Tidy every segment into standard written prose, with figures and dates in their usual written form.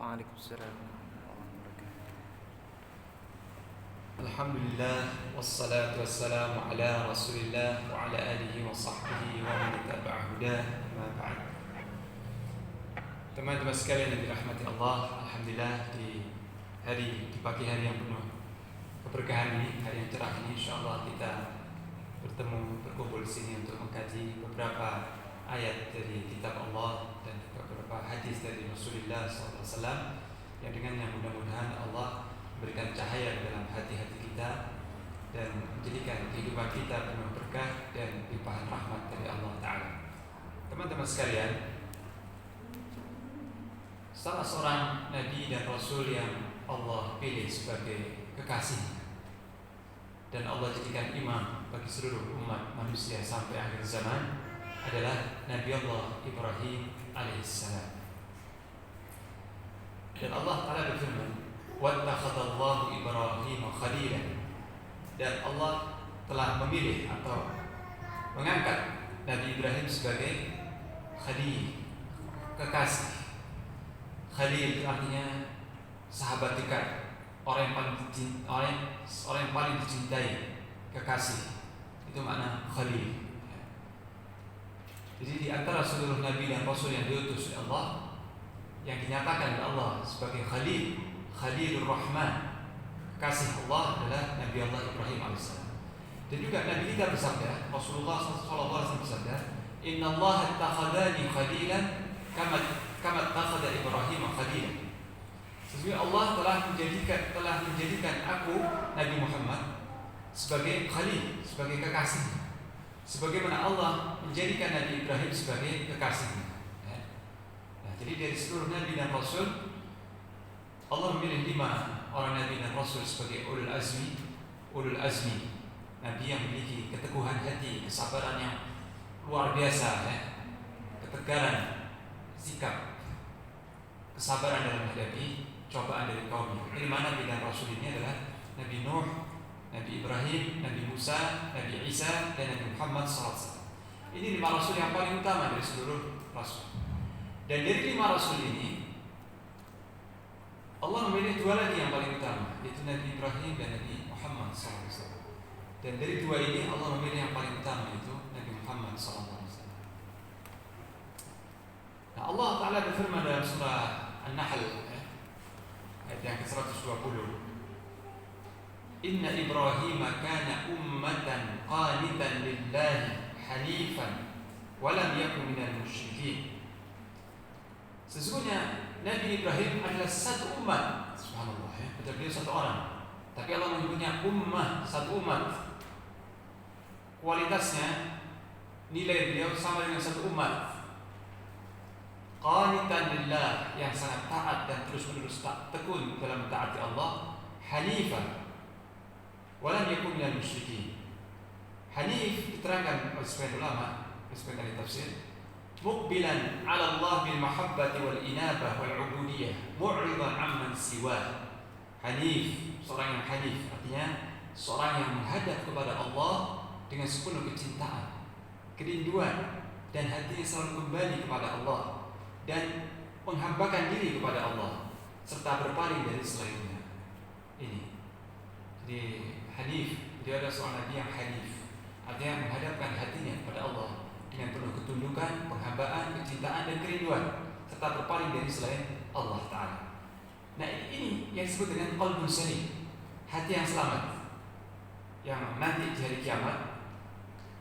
Waalaikumsalam warahmatullahi wabarakatuh. Alhamdulillah wassalatu wassalamu ala Rasulillah wa ala alihi wa sahbihi wa man tabi'a hudah. Amma ba'd. Teman-teman sekalian yang dirahmati Allah, alhamdulillah di pagi hari yang penuh keberkahan ini, hari yang cerah ini, insyaallah kita berkumpul di sini untuk mengkaji beberapa ayat dari kitab Allah dan beberapa hadis dari Rasulullah SAW yang dengannya mudah-mudahan Allah memberikan cahaya dalam hati-hati kita dan menjadikan kehidupan kita penuh berkah dan limpahan rahmat dari Allah Ta'ala. Teman-teman sekalian, salah seorang Nabi dan Rasul yang Allah pilih sebagai kekasih dan Allah jadikan imam bagi seluruh umat manusia sampai akhir zaman adalah Nabi Allah Ibrahim alaihissalam. Dan Allah Ta'ala berfirman, wattakhadallahu Ibrahim khalila, dan Allah telah memilih atau mengangkat Nabi Ibrahim sebagai khalil, kekasih. Khalil artinya sahabat dekat, orang yang paling dicintai, kekasih. Itu makna khalil. Jadi di antara seluruh nabi dan rasul yang diutus oleh Allah, yang dinyatakan oleh Allah sebagai Khalilur Rahman, kekasih Allah, adalah Nabi Allah Ibrahim alaihissalam. Dan juga Nabi kita bersabda, Rasulullah SAW bersabda, Inna Allah takhadani khalilan kama takhada Ibrahim khalilan. Sesungguhnya Allah telah menjadikan aku, Nabi Muhammad, sebagai khalil, sebagai kekasih, sebagaimana Allah menjadikan Nabi Ibrahim sebagai kekasihnya. Nah, jadi dari seluruh Nabi dan Rasul, Allah memilih 5 orang Nabi dan Rasul sebagai ulul azmi, Nabi yang memiliki keteguhan hati, kesabaran yang luar biasa, ketegaran sikap, kesabaran dalam menghadapi cobaan dari kaumnya. Dari mana Nabi dan Rasul ini adalah Nabi Nuh, Nabi Ibrahim, Nabi Musa, Nabi Isa, dan Nabi Muhammad SAW. Ini 5 Rasul yang paling utama dari seluruh Rasul. Dan dari 5 Rasul ini, Allah memilih 2 lagi yang paling utama, yaitu Nabi Ibrahim dan Nabi Muhammad SAW. Dan dari 2 ini Allah memilih yang paling utama, yaitu Nabi Muhammad SAW. Nah, Allah Ta'ala berfirman dalam surah An-Nahl, ayat yang ke-120, Inna Ibrahim kana ummatan qanitan lillahi hanifan walam yakun minal musyrikin. Sesungguhnya Nabi Ibrahim adalah satu umat. Subhanallah, betul, beliau satu orang, tapi Allah menyebutnya ummah, satu umat. Kualitasnya, nilai beliau sama dengan satu umat. Qanitan lillah, yang sangat taat dan terus-menerus tekun dalam mentaati Allah. Hanifan walam yakun minal musyrikin. Hanif diterangkan oleh sebagian ulama, sebagian ahli tafsir, muqbilan 'ala Allah bil mahabbati wal inabah wal 'ubudiyah, mu'ridan 'amman siwa. Hanif, seorang yang hanif artinya seorang yang menghadap kepada Allah dengan sepenuh kecintaan, kerinduan, dan hatinya selalu kembali kepada Allah dan menghambakan diri kepada Allah serta berpaling dari selainnya. Ini. Jadi hanif, dia adalah seorang nabi yang hanif, artinya menghadapkan hatinya kepada Allah dengan penuh ketundukan, penghambaan, kecintaan, dan kerinduan, serta berpaling dari selain Allah Ta'ala. Nah, ini yang disebut dengan qalbun salim, hati yang selamat, yang nanti di hari kiamat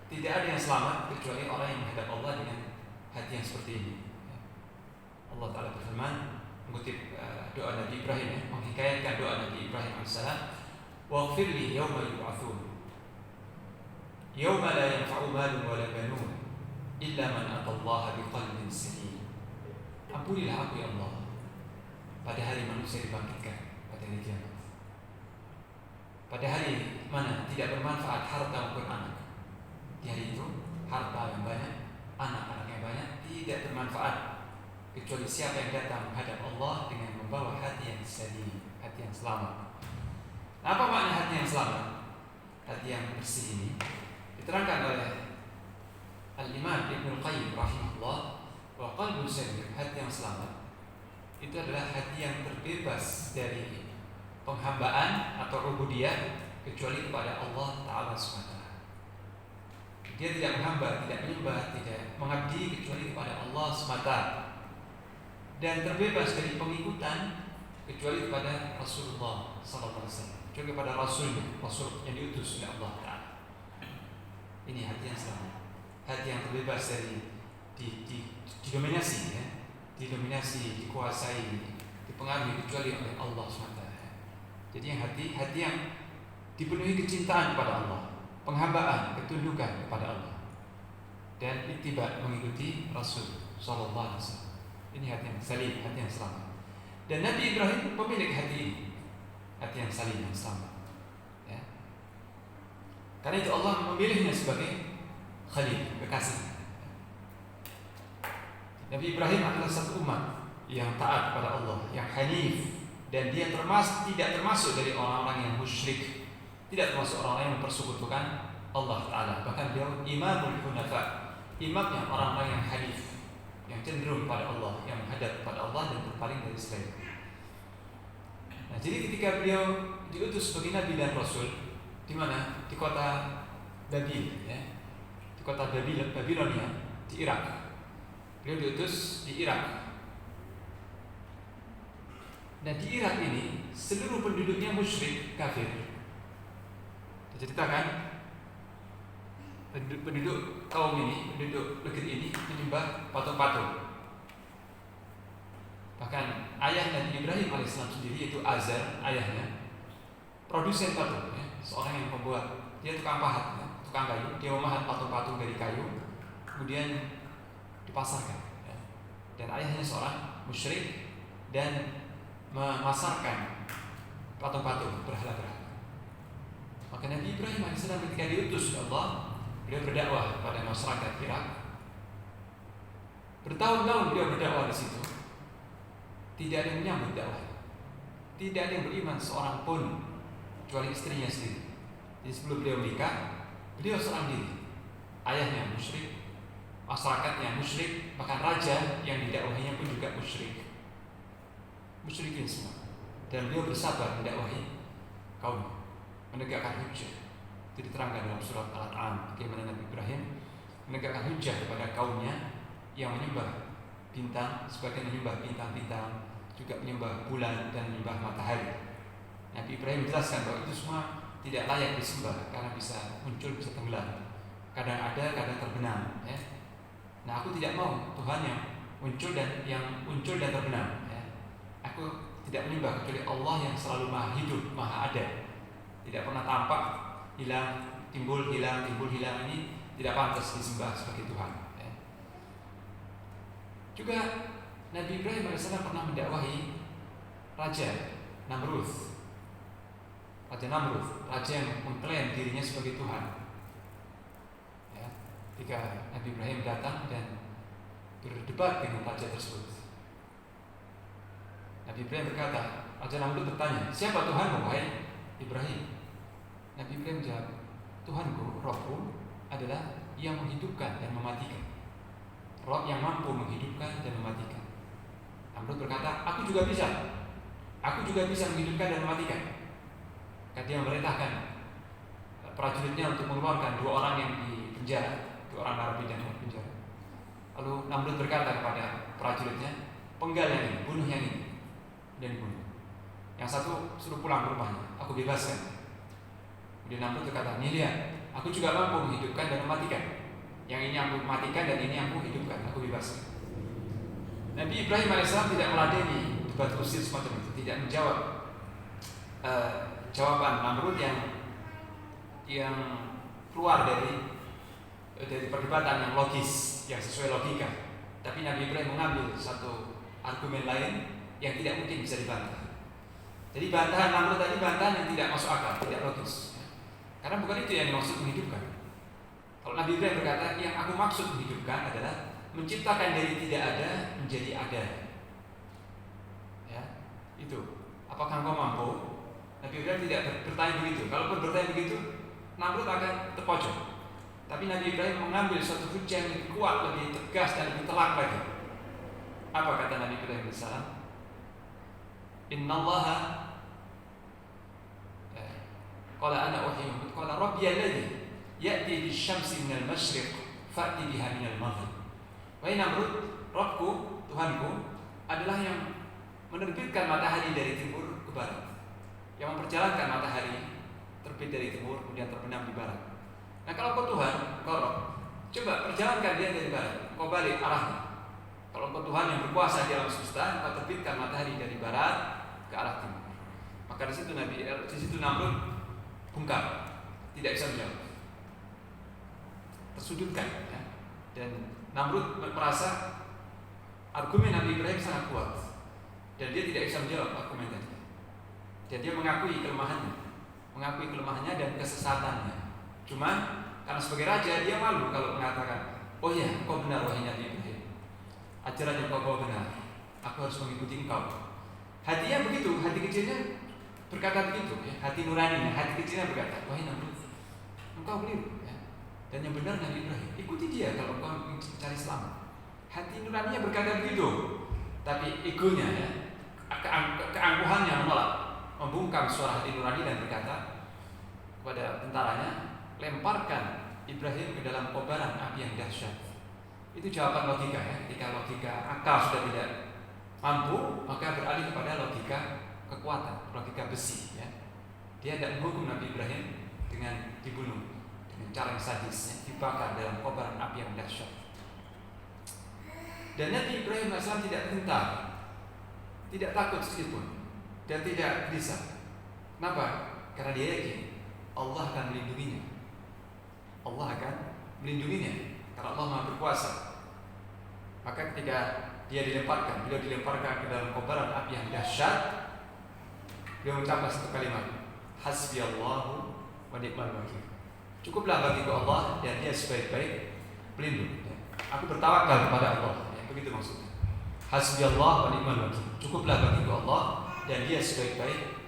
tidak ada yang selamat kecuali orang yang menghadap Allah dengan hati yang seperti ini. Allah Ta'ala berfirman, mengutip doa Nabi Ibrahim, menghikayatkan doa Nabi Ibrahim AS, waghfir li yawma yub'atsun yawma la yanfa'u malun wa la banun illa man atallaha biqalbin salim. Ampunilah aku ya Allah pada hari manusia dibangkitkan, pada hari kiamat, pada hari mana tidak bermanfaat harta maupun anak. Di hari itu harta yang banyak, anak-anak yang banyak tidak bermanfaat kecuali siapa yang datang menghadap Allah dengan membawa hati yang salim, hati yang selamat. Apa makna hati yang selamat? Hati yang bersih ini diterangkan oleh Al-Imam Ibnul Qayyim rahimahullah, wa qalbun salim, hati yang selamat itu adalah hati yang terbebas dari penghambaan atau ubudiyah kecuali kepada Allah Ta'ala SWT. Dia tidak menghamba, tidak menyembah, tidak mengabdi kecuali kepada Allah semata, dan terbebas dari pengikutan kecuali kepada Rasulullah SAW, kecuali kepada Rasulnya, Rasul yang diutus oleh Allah Ta'ala. Ini hati yang selamat, hati yang terbebas dari didominasi, didominasi, dikuasai, dipengaruhi kecuali oleh Allah SWT. Jadi yang hati yang dipenuhi kecintaan kepada Allah, penghambaan, ketundukan kepada Allah, dan ittiba, mengikuti Rasul Sallallahu Alaihi Wasallam. Ini hati yang salim, hati yang selamat. Dan Nabi Ibrahim pemilik hati ini, hati yang salim, yang selamat. Ya. Karena itu Allah memilihnya sebagai Khalil, kekasih. Nabi Ibrahim adalah satu umat yang taat kepada Allah, yang hanif, dan dia tidak termasuk dari orang-orang yang musyrik, tidak termasuk orang-orang yang mempersekutukan Allah Ta'ala. Bahkan beliau imamul hunafa, imamnya orang-orang yang hanif, yang cenderung pada Allah, yang menghadap pada Allah dan berpaling dari selain. Nah, jadi ketika beliau diutus sebagai Nabi dan Rasul, di mana? Di kota Babil, ya, di kota Babilonia, di Irak. Beliau diutus di Irak. Nah, di Irak ini seluruh penduduknya musyrik, kafir. Diceritakan penduduk kaum ini, penduduk negeri ini menyembah patung-patung. Bahkan ayah Nabi Ibrahim alaihissalam sendiri, yaitu Azar, ayahnya, produsen patung, ya, seorang yang pembuat, dia tukang pahat, ya, tukang kayu, dia memahat patung-patung dari kayu, kemudian dipasarkan. Ya. Dan ayahnya seorang musyrik dan memasarkan patung-patung berhala-berhala. Maka Nabi Ibrahim AS ketika diutus oleh Allah, beliau berdakwah kepada masyarakat Irak. Bertahun-tahun beliau berdakwah di situ. Tidak ada yang menyambut dakwah. Tidak ada yang beriman seorang pun kecuali istrinya sendiri. Jadi sebelum beliau menikah, beliau seorang diri. Ayahnya musyrik, masyarakatnya musyrik, bahkan raja yang didakwahinya pun juga musyrik. Musyrikin semua. Dan beliau bersabar mendakwahi kaum, menegakkan hujjah. Itu diterangkan dalam surat Al-An'am, bagaimana Nabi Ibrahim menegakkan hujjah kepada kaumnya yang menyembah bintang, sebagian menyembah bintang-bintang, juga menyembah bulan dan menyembah matahari. Nabi Ibrahim menjelaskan bahwa itu semua tidak layak disembah karena bisa muncul, bisa tenggelam. Kadang ada, kadang terbenam. Ya. Nah, aku tidak mau Tuhan yang muncul dan terbenam. Ya. Aku tidak menyembah kecuali Allah yang selalu maha hidup, maha ada. Tidak pernah tampak, hilang, timbul, hilang ini tidak pantas disembah sebagai Tuhan. Ya. Juga Nabi Ibrahim AS pernah mendakwahi Raja Namrud. Raja yang mengklaim dirinya sebagai Tuhan. Ya. Ketika Nabi Ibrahim datang dan berdebat dengan raja tersebut, Nabi Ibrahim berkata, Raja Namrud bertanya, siapa Tuhanmu, wahai Ibrahim? Nabi Ibrahim jawab, Tuhanku, Rabbku adalah yang menghidupkan dan mematikan. Rabb yang mampu menghidupkan dan mematikan. Namrud berkata, aku juga bisa menghidupkan dan mematikan. Maka dia memerintahkan prajuritnya untuk mengeluarkan 2 orang yang di penjara, 2 orang narapidana yang di penjara. Lalu Namrud berkata kepada prajuritnya, penggal yang ini, bunuh yang ini. Dan dibunuh. Yang satu suruh pulang ke rumahnya, aku bebaskan. Kemudian Namrud berkata, nih lihat, aku juga mampu menghidupkan dan mematikan. Yang ini aku matikan dan ini aku hidupkan, aku bebaskan. Nabi Ibrahim AS tidak meladeni debat usir semacam itu, tidak menjawab jawaban Namrud yang keluar dari perdebatan yang logis, yang sesuai logika. Tapi Nabi Ibrahim mengambil satu argumen lain yang tidak mungkin bisa dibantah. Jadi bantahan Namrud tadi bantahan yang tidak masuk akal, tidak logis. Karena bukan itu yang dimaksud menghidupkan. Kalau Nabi Ibrahim berkata, yang aku maksud menghidupkan adalah menciptakan dari tidak ada menjadi ada. Ya, itu. Apakah engkau mampu? Nabi Ibrahim tidak bertanya begitu. Kalaupun bertanya begitu, Namrud akan terpojok. Tapi Nabi Ibrahim mengambil suatu hujah yang lebih kuat, lebih tegas dan lebih telak lagi. Apa kata Nabi Ibrahim AS? Innallaha qala ana uhyi qala rabbi alladhi ya'ti bisyamsi minal masyriq fa'ti biha minal maghrib. Wahai Namrud, Rabbku, Tuhanku adalah yang menerbitkan matahari dari timur ke barat, yang memperjalankan matahari terbit dari timur kemudian terbenam di barat. Nah kalau kau Tuhan, kau Rabb, coba perjalankan dia dari barat, kau balik arahnya. Kalau kau Tuhan yang berkuasa di alam semesta, kau terbitkan matahari dari barat ke arah timur. Maka di situ Namrud bungkam, tidak bisa menjawab, tersudutkan ya. Dan Namrud merasa argumen Nabi Ibrahim sangat kuat dan dia tidak bisa menjawab argumen tadi. Dan dia mengakui kelemahannya dan kesesatannya. Cuma karena sebagai raja dia malu kalau mengatakan, oh ya, kau benar wahai Nabi Ibrahim, ajaran yang kau bawa benar, aku harus mengikuti engkau. Hatinya begitu, hati kecilnya berkata begitu ya. Hati nuraninya, hati kecilnya berkata, wahai Namrud, engkau keliru ya. Dan yang benar Nabi Ibrahim, ikuti dia kalau engkau mencari selamat. Hati nuraninya berkata begitu, tapi egonya ya, keangkuhannya menolak, membungkam suara hati nurani dan berkata kepada tentaranya, lemparkan Ibrahim ke dalam kobaran api yang dahsyat. Itu jawaban logika ya. Ketika logika akal sudah tidak mampu, maka beralih kepada logika kekuatan, logika besi ya. Dia tidak menghukum Nabi Ibrahim dengan dibunuh dengan cara yang sadis ya, dibakar dalam kobaran api yang dahsyat. Dan Nabi Ibrahim AS tidak gentar, tidak takut sedikitpun, dan tidak gelisah. Kenapa? Karena dia yakin Allah akan melindunginya. Allah akan melindunginya karena Allah Maha berkuasa. Maka ketika beliau dilemparkan ke dalam kobaran api yang dahsyat, beliau mengucapkan satu kalimat, hasbiyallahu wa ni'mal wakil. Cukuplah bagiku Allah dan dia sebaik-baik pelindung. Aku bertawakal kepada Allah. Begitu maksudnya. Hasbiyallahu wa ni'mal wakil. Cukuplah bagiku Allah dan dia sebaik-baik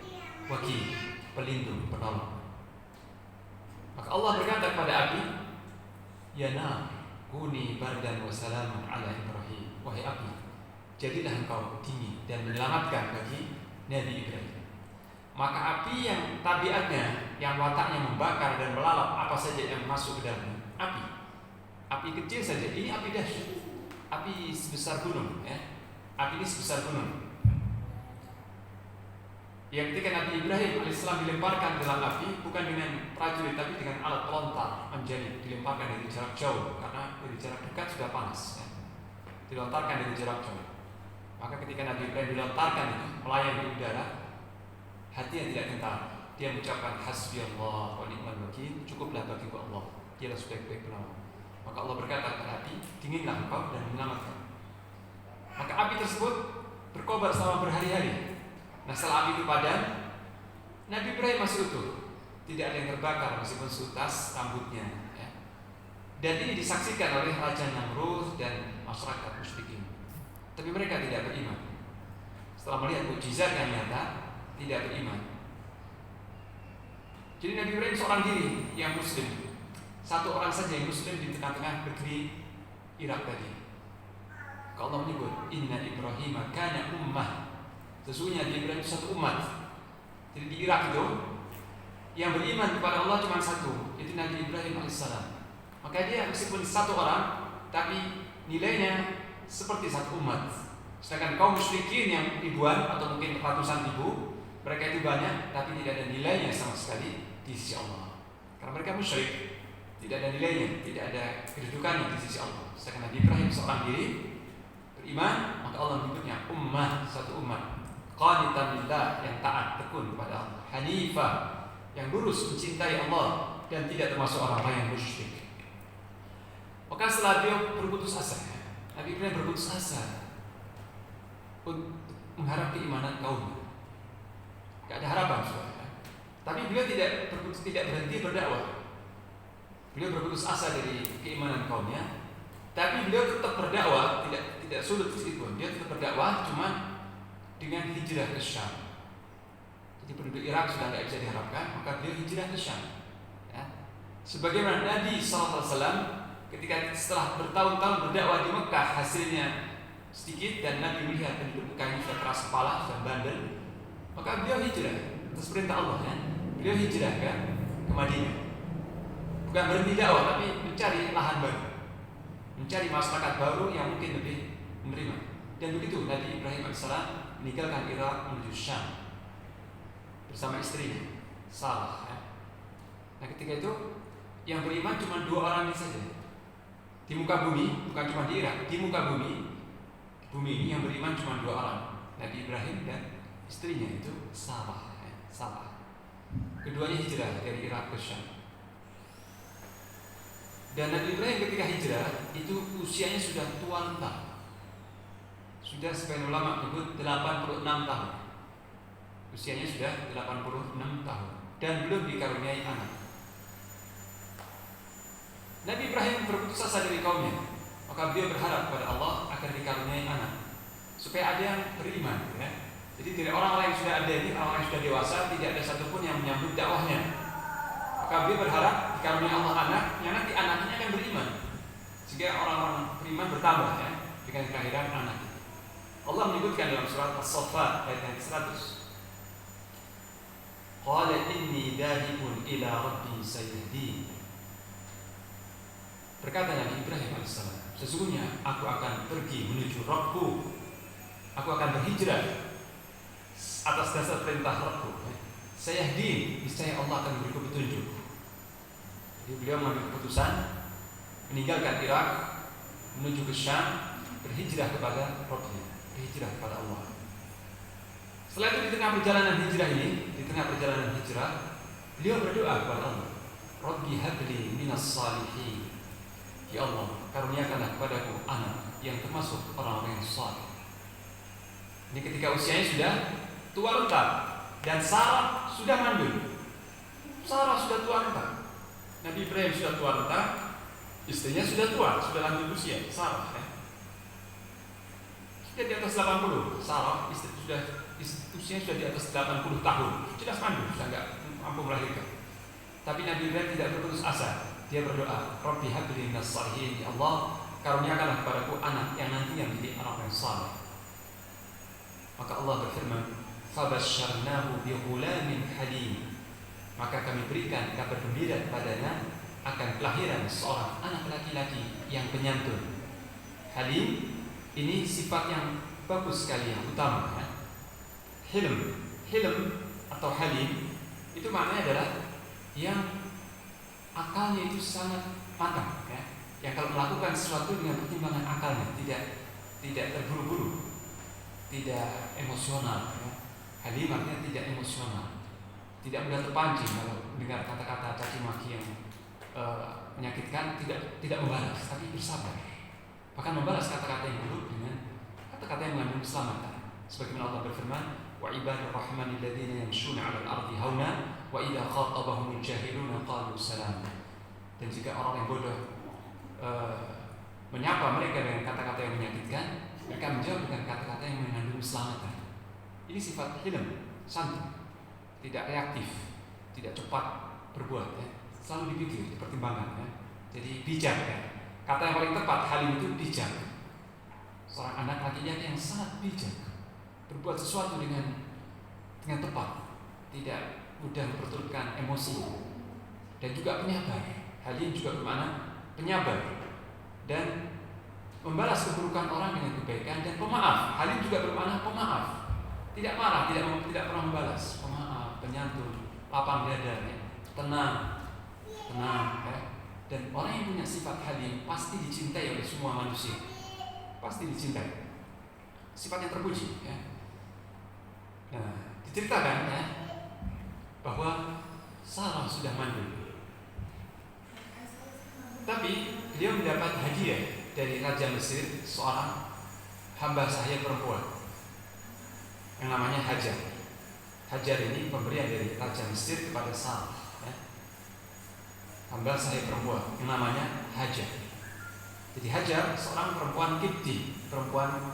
wakil, pelindung, penolong. Maka Allah berkata kepada api, ya nar, kuni bardan wa salaman ala Ibrahim. Wahai api, jadilah engkau dingin dan menyelamatkan bagi Nabi Ibrahim. Maka api yang tabiatnya, yang wataknya membakar dan melalap apa saja yang masuk ke dalamnya, api kecil saja, ini api dahsyat, api sebesar gunung ya. Api ini sebesar gunung. Yang ketika Nabi Ibrahim AS dilemparkan dalam api bukan dengan prajurit tapi dengan alat pelontar menjadi dilemparkan dari jarak jauh karena dari jarak dekat sudah panas ya. Dilontarkan dari jarak jauh. Maka ketika Nabi Ibrahim dilontarkan itu melayang di udara, hati yang tidak gentar, dia mengucapkan hasbiyallah wa ni'mal wakil, cukuplah bagiku Allah, dialah sebaik-baik penolong. Maka Allah berkata kepada api, dinginlah engkau dan menyelamatkan. Maka api tersebut berkobar selama berhari-hari. Nah setelah api itu padam, Nabi Ibrahim masih utuh, tidak ada yang terbakar meskipun selutas rambutnya ya. Dan ini disaksikan oleh Raja Namrud dan masyarakat musyrikin. Tapi mereka tidak beriman. Setelah melihat mukjizat yang nyata, tidak beriman. Jadi Nabi Ibrahim seorang diri yang muslim, satu orang saja yang muslim di tengah-tengah negeri Irak tadi. Kalau Allah menyebut Inna Ibrahim kana ummah, sesungguhnya Ibrahim itu satu umat. Jadi di Irak itu yang beriman kepada Allah cuma satu, itu Nabi Ibrahim AS. Maka dia meskipun satu orang, tapi nilainya seperti satu umat. Sedangkan kaum musyrikin yang ribuan atau mungkin ratusan ribu, mereka itu banyak, tapi tidak ada nilainya sama sekali di sisi Allah. Karena mereka musyrik, tidak ada nilainya, tidak ada kedudukannya di sisi Allah. Sedangkan Nabi Ibrahim seorang diri beriman, maka Allah menyebutnya ummah, satu umat. Qanitan lillah, yang taat tekun kepada Allah. Hanifah, yang lurus mencintai Allah dan tidak termasuk orang-orang yang musyrik. Maka setelah dia berputus asa, Nabi Ibrahim berputus asa untuk mengharap keimanan kaumnya. Tidak ada harapan saudara. Tapi beliau tidak berhenti berdakwah. Beliau berputus asa dari keimanan kaumnya, tapi beliau tetap berdakwah, tidak sulit meskipun dia tetap berdakwah, cuma dengan hijrah ke Syam. Jadi penduduk Irak sudah tidak bisa diharapkan, maka beliau hijrah ke Syam. Ya. Sebagaimana Nabi SAW ketika setelah bertahun-tahun berdakwah di Mekah hasilnya sedikit dan Nabi melihat penduduk Mekah ini sudah keras kepala, sudah bandel, Maka beliau hijrah atas perintah Allah ya. Beliau hijrah ke Madinah. Bukan berhenti dakwah, tapi mencari lahan baru, mencari masyarakat baru yang mungkin lebih menerima. Dan begitu Nabi Ibrahim alaihissalam meninggalkan Irak menuju Syam bersama istrinya Sarah ya. Nah ketika itu yang beriman cuma 2 orang ini saja di muka bumi, bukan cuma di Irak, di muka bumi ini yang beriman cuma 2 orang, Nabi Ibrahim dan istrinya itu Sarah ya. Sarah. Keduanya hijrah dari Irak ke Syam. Dan Nabi Ibrahim ketika hijrah itu usianya sudah tua renta. Sudah sebagian ulama menyebut 86 tahun. Usianya sudah 86 tahun dan belum dikaruniai anak. Nabi Ibrahim berputus asa dari kaumnya, maka beliau berharap kepada Allah agar dikaruniai anak supaya ada yang beriman ya. Jadi dari orang-orang yang sudah ada ini, orang-orang yang sudah dewasa, tidak ada satupun yang menyambut dakwahnya. Maka beliau berharap dikaruniai Allah anak yang nanti anaknya akan beriman, sehingga orang-orang beriman bertambah ya dengan kelahiran anak. Allah menyebutkan dalam surat As-Saffat ayat yang 100. Qala inni dhahibun ila rabbi sayahdin. Berkata Nabi Ibrahim alaihissalam, sesungguhnya aku akan pergi menuju Rabbku. Aku akan berhijrah atas dasar perintah Rabbku. Sayahdin, niscaya Allah akan memberiku petunjuk. Jadi beliau mengambil keputusan meninggalkan Irak menuju ke Syam, berhijrah kepada Rabbnya, berhijrah kepada Allah. Setelah itu di tengah perjalanan hijrah ini, beliau berdoa kepada Allah, Rabbi habli minas salihin. Ya Allah, karuniakanlah kepadaku anak yang termasuk orang-orang yang saleh. Ini ketika usianya sudah tua renta dan Sarah sudah mandul. Sarah sudah tua renta. Nabi Ibrahim sudah tua renta, istrinya sudah tua, sudah lanjut usia. Sarah ya. Sudah di atas 80. Sarah usianya sudah di atas 80 tahun. Jelas mandul, sudah enggak mampu melahirkan. Tapi Nabi Ibrahim tidak berputus asa. Dia berdoa, Rabbi habli minas salihin. Ya Allah, karuniakanlah kepadaku anak yang nantinya menjadi anak yang saleh. Maka Allah berfirman, fabasyarnahu bighulamin halim. Maka kami berikan kabar gembira kepadanya akan kelahiran seorang anak laki-laki yang penyantun. Halim ini sifat yang bagus sekali, yang utama ya. Hilm atau halim itu maknanya adalah yang akalnya itu sangat matang ya. Yang kalau melakukan sesuatu dengan pertimbangan akalnya, tidak terburu-buru, tidak emosional ya. Halim artinya tidak emosional, tidak mudah terpancing kalau mendengar kata-kata caci maki yang menyakitkan, tidak membalas, tapi bersabar. Bahkan membalas kata-kata yang buruk dengan kata-kata yang mengandung keselamatan. Sebagaimana Allah berfirman, wa ibadur rahmanil ladzina yamshuna 'alal ardi hauna wa idza khatabahumul jahiluna qalu salam. Dan jika orang yang bodoh menyapa mereka dengan kata-kata yang menyakitkan, mereka menjawab dengan kata-kata yang mengandung keselamatan. Ini sifat hilm, santun, tidak reaktif, tidak cepat berbuat ya. Selalu dipikir, dipertimbangkan ya. Jadi bijak ya. Kata yang paling tepat, halim itu bijak. Seorang anak laki-laki yang sangat bijak, berbuat sesuatu dengan tepat, tidak mudah memperturutkan emosi, dan juga penyabar. Halim juga bermakna penyabar dan membalas keburukan orang dengan kebaikan, dan pemaaf. Halim juga bermakna pemaaf, tidak marah, tidak pernah membalas, pemaaf, penyantun, lapang dada, ya. tenang ya. Dan orang yang punya sifat halim pasti dicintai oleh semua manusia, pasti dicintai. Sifat yang terpuji ya. Nah, diceritakan ya bahwa Sarah sudah mandul, tapi dia mendapat hadiah dari Raja Mesir, seorang hamba sahaya perempuan yang namanya Hajar. Hajar ini pemberian dari Raja Mesir kepada Sarah ya. Hamba sahaya perempuan yang namanya Hajar. Jadi Hajar seorang perempuan Kipti, perempuan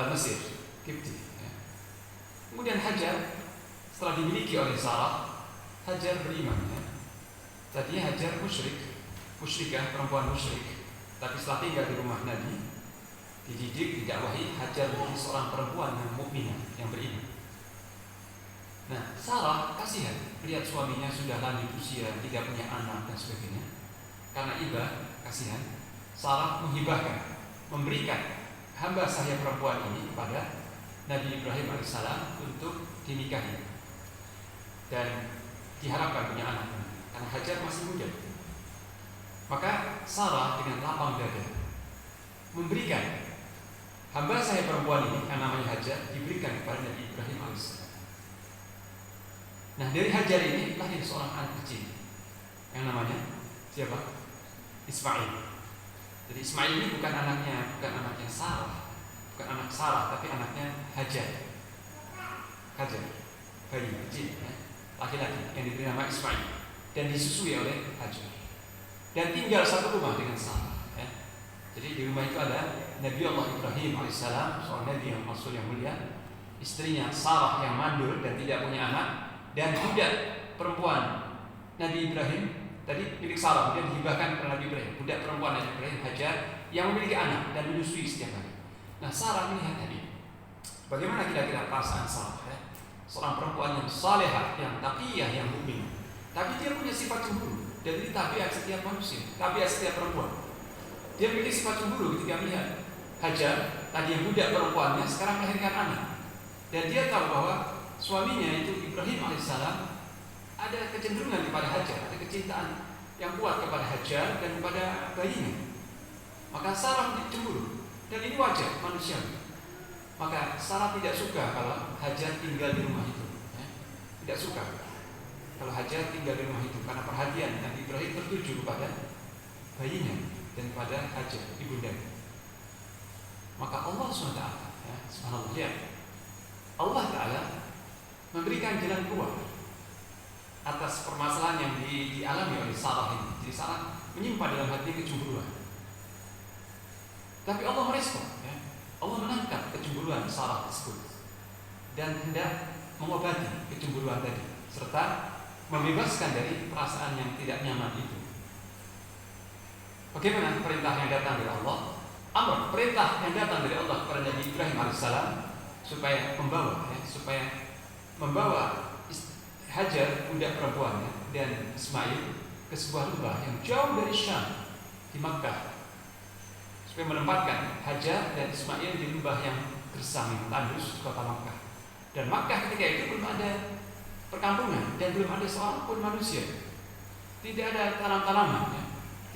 Mesir, Kipti ya. Kemudian Hajar setelah dimiliki oleh Sarah, Hajar beriman ya. Tadinya Hajar musyrikah, perempuan musyrik. Tapi setelah tinggal di rumah Nabi, dididik, didakwahi, Hajar menjadi seorang perempuan yang mukminah, yang beriman. Sarah kasihan lihat suaminya sudah lanjut usia, tidak punya anak dan sebagainya. Karena iba, kasihan, Sarah menghibahkan, memberikan hamba saya perempuan ini kepada Nabi Ibrahim alaihissalam untuk dinikahi dan diharapkan punya anak, karena Hajar masih muda. Maka Sarah dengan lapang dada memberikan hamba saya perempuan ini yang namanya Hajar, diberikan kepada Nabi Ibrahim alaihissalam. Nah, dari Hajar ini lahir seorang anak kecil yang namanya siapa? Ismail. Jadi Ismail ini bukan anaknya Sarah, bukan anak Sarah, tapi anaknya Hajar. Hajar, bayi kecil, ya, laki-laki yang diberi nama Ismail dan disusui oleh Hajar. Dan tinggal satu rumah dengan Sarah. Ya. Jadi di rumah itu ada Nabi Allah Ibrahim alaihissalam, seorang Nabi yang rasul yang mulia, istrinya Sarah yang mandul dan tidak punya anak, dan budak perempuan Nabi Ibrahim tadi milik Sarah, kemudian dihibahkan kepada Nabi Ibrahim, budak perempuan Nabi Ibrahim Hajar yang memiliki anak dan menyusui setiap hari. Nah, Sarah melihat tadi bagaimana kira-kira perasaan Sarah, ya? Seorang perempuan yang salehah, yang taqiyah, yang mukminah, tapi dia punya sifat cemburu. Dan ini tabiat setiap manusia, tabiat setiap perempuan. Dia memiliki sifat cemburu ketika melihat Hajar tadi yang budak perempuannya sekarang melahirkan anak, dan dia tahu bahwa suaminya itu Ibrahim alaihissalam ada kecenderungan kepada Hajar, ada kecintaan yang kuat kepada Hajar dan kepada bayinya. Maka Sarah cemburu, dan ini wajar manusiawi. Maka Sarah tidak suka kalau Hajar tinggal di rumah itu, ya. Tidak suka kalau Hajar tinggal di rumah itu, karena perhatian Nabi Ibrahim tertuju kepada bayinya dan kepada Hajar ibundanya. Maka Allah SWT, ya, subhanallah, lihat, Allah Ta'ala memberikan jalan keluar atas permasalahan yang dialami oleh Sarah ini. Jadi Sarah menyimpan dalam hati kecemburuan, tapi Allah merespon, ya. Allah menangkap kecemburuan Sarah tersebut dan hendak mengobati kecemburuan tadi, serta membebaskan dari perasaan yang tidak nyaman itu. Bagaimana perintah yang datang dari Allah? Amr, perintah yang datang dari Allah kepada Nabi Ibrahim alaihissalam supaya membawa Hajar, budak perempuannya, dan Ismail ke sebuah lembah yang jauh dari Syam, di Makkah, supaya menempatkan Hajar dan Ismail di lembah yang gersang, yang tandus, kota Makkah. Dan Makkah ketika itu belum ada perkampungan dan belum ada seorang pun manusia, tidak ada tanam-tanaman, ya.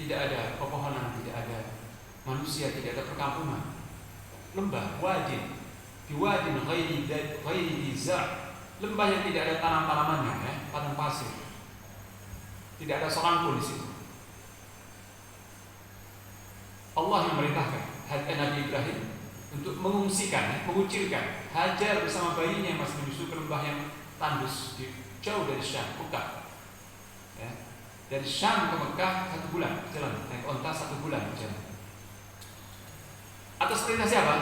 Tidak ada pepohonan, tidak ada manusia, tidak ada perkampungan. Lembah, wadi, di wadin ghairi za', lembah yang tidak ada tanam-tanamannya, ya, padang pasir. Tidak ada seorang pun di situ. Allah yang memerintahkan Nabi Ibrahim untuk mengungsikan, ya, mengucilkan Hajar bersama bayinya yang masih menyusu ke lembah yang tandus, jauh dari Syam, Mekah. Ya. Dari Syam ke Mekah 1 bulan jalan, naik onta 1 bulan jalan. Atas perintah siapa?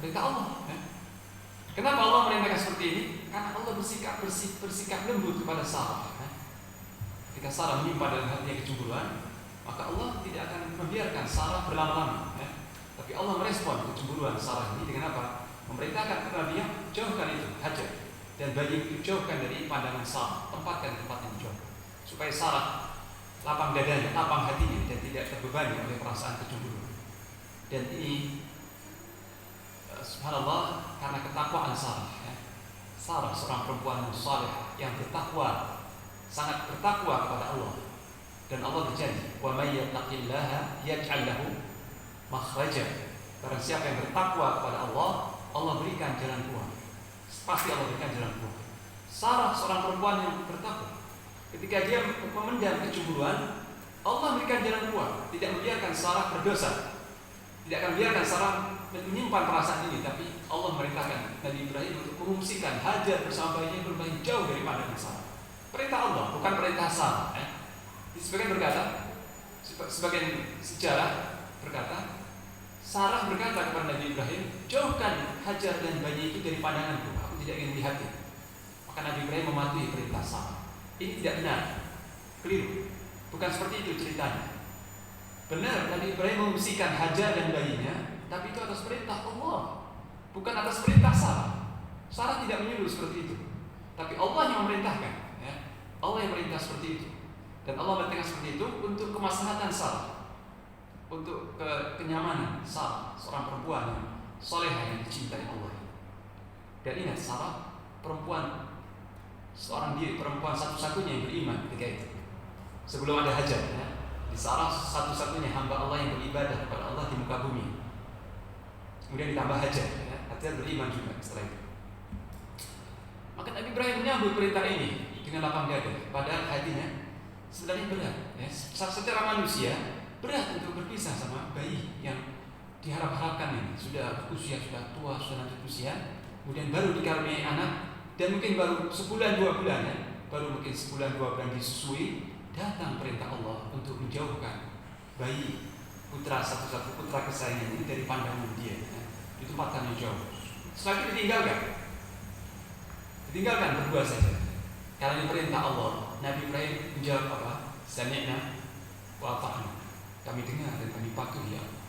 Perintah Allah. Ya. Kenapa Allah merintahkan seperti ini? Karena Allah bersikap lembut kepada Sarah. Ya. Ketika Sarah menyimpan dalam hatinya kecemburuan, maka Allah tidak akan membiarkan Sarah berlama-lama. Ya. Tapi Allah merespon kecemburuan Sarah ini dengan apa? Memerintahkan kepada Nabi, jauhkan itu Hajar, dan bayi itu jauhkan dari pandangan Sarah, tempatkan di tempat yang jauh, supaya Sarah lapang dadanya, lapang hatinya, dan tidak terbebani oleh perasaan kecemburuan. Dan ini subhanallah, karena ketakwaan Sarah, ya. Sarah seorang perempuan yang saleh, yang bertakwa, sangat bertakwa kepada Allah. Dan Allah berjanji, "Wa may yattaqillaha yaj'al lahu makhraja." Barang siapa yang bertakwa kepada Allah, Allah berikan jalan keluar. Pasti Allah berikan jalan keluar. Sarah seorang perempuan yang bertakwa. Ketika dia memendam kecemburuan, Allah berikan jalan keluar, tidak membiarkan Sarah berdosa. Tidak akan biarkan Sarah menyimpan perasaan ini, tapi Allah memerintahkan Nabi Ibrahim untuk mengungsikan Hajar bersama bayinya bermain jauh dari pandangan Sarah. Perintah Allah, bukan perintah Sarah. Sebagian sejarah berkata, Sarah berkata kepada Nabi Ibrahim, jauhkan Hajar dan bayi itu dari pandanganku, aku tidak ingin melihatnya. Maka Nabi Ibrahim mematuhi perintah Sarah. Ini tidak benar, keliru. Bukan seperti itu ceritanya. Benar, Nabi Ibrahim mengungsikan Hajar dan bayinya, tapi itu atas perintah Allah, bukan atas perintah Sarah. Sarah tidak menyuruh seperti itu. tapi Allah yang memerintahkan, ya. Allah yang memerintah seperti itu, dan Allah memerintahkan seperti itu untuk kemaslahatan Sarah, untuk kenyamanan Sarah, seorang perempuan yang solehah yang dicintai Allah. Dan ingat, Sarah perempuan, seorang diri perempuan satu-satunya yang beriman ketika itu, sebelum ada Hajar, ya. Di Sarah satu-satunya hamba Allah yang beribadah kepada Allah di muka bumi. Kemudian ditambah Hajar, ya. Hajar beriman juga setelah itu. Maka Nabi Ibrahim menyambut perintah ini dengan lapang dada, padahal hatinya sebenarnya berat, ya. Secara manusia berat untuk berpisah sama bayi yang diharap-harapkan ini, sudah usia sudah tua, sudah lanjut usia, kemudian baru dikaruniai anak, dan mungkin baru sebulan 2 bulan, ya. Baru mungkin sebulan 2 bulan disusui, datang perintah Allah untuk menjauhkan bayi putra satu-satu putra kesayangan ini dari pandangan dia, ya. Ditempatkan yang jauh. Setelah itu ditinggalkan berdua saja. Karena ini perintah Allah, Nabi Ibrahim menjawab apa? Sami'na wa ata'na. Kami dengar dan kami patuh, ya Allah.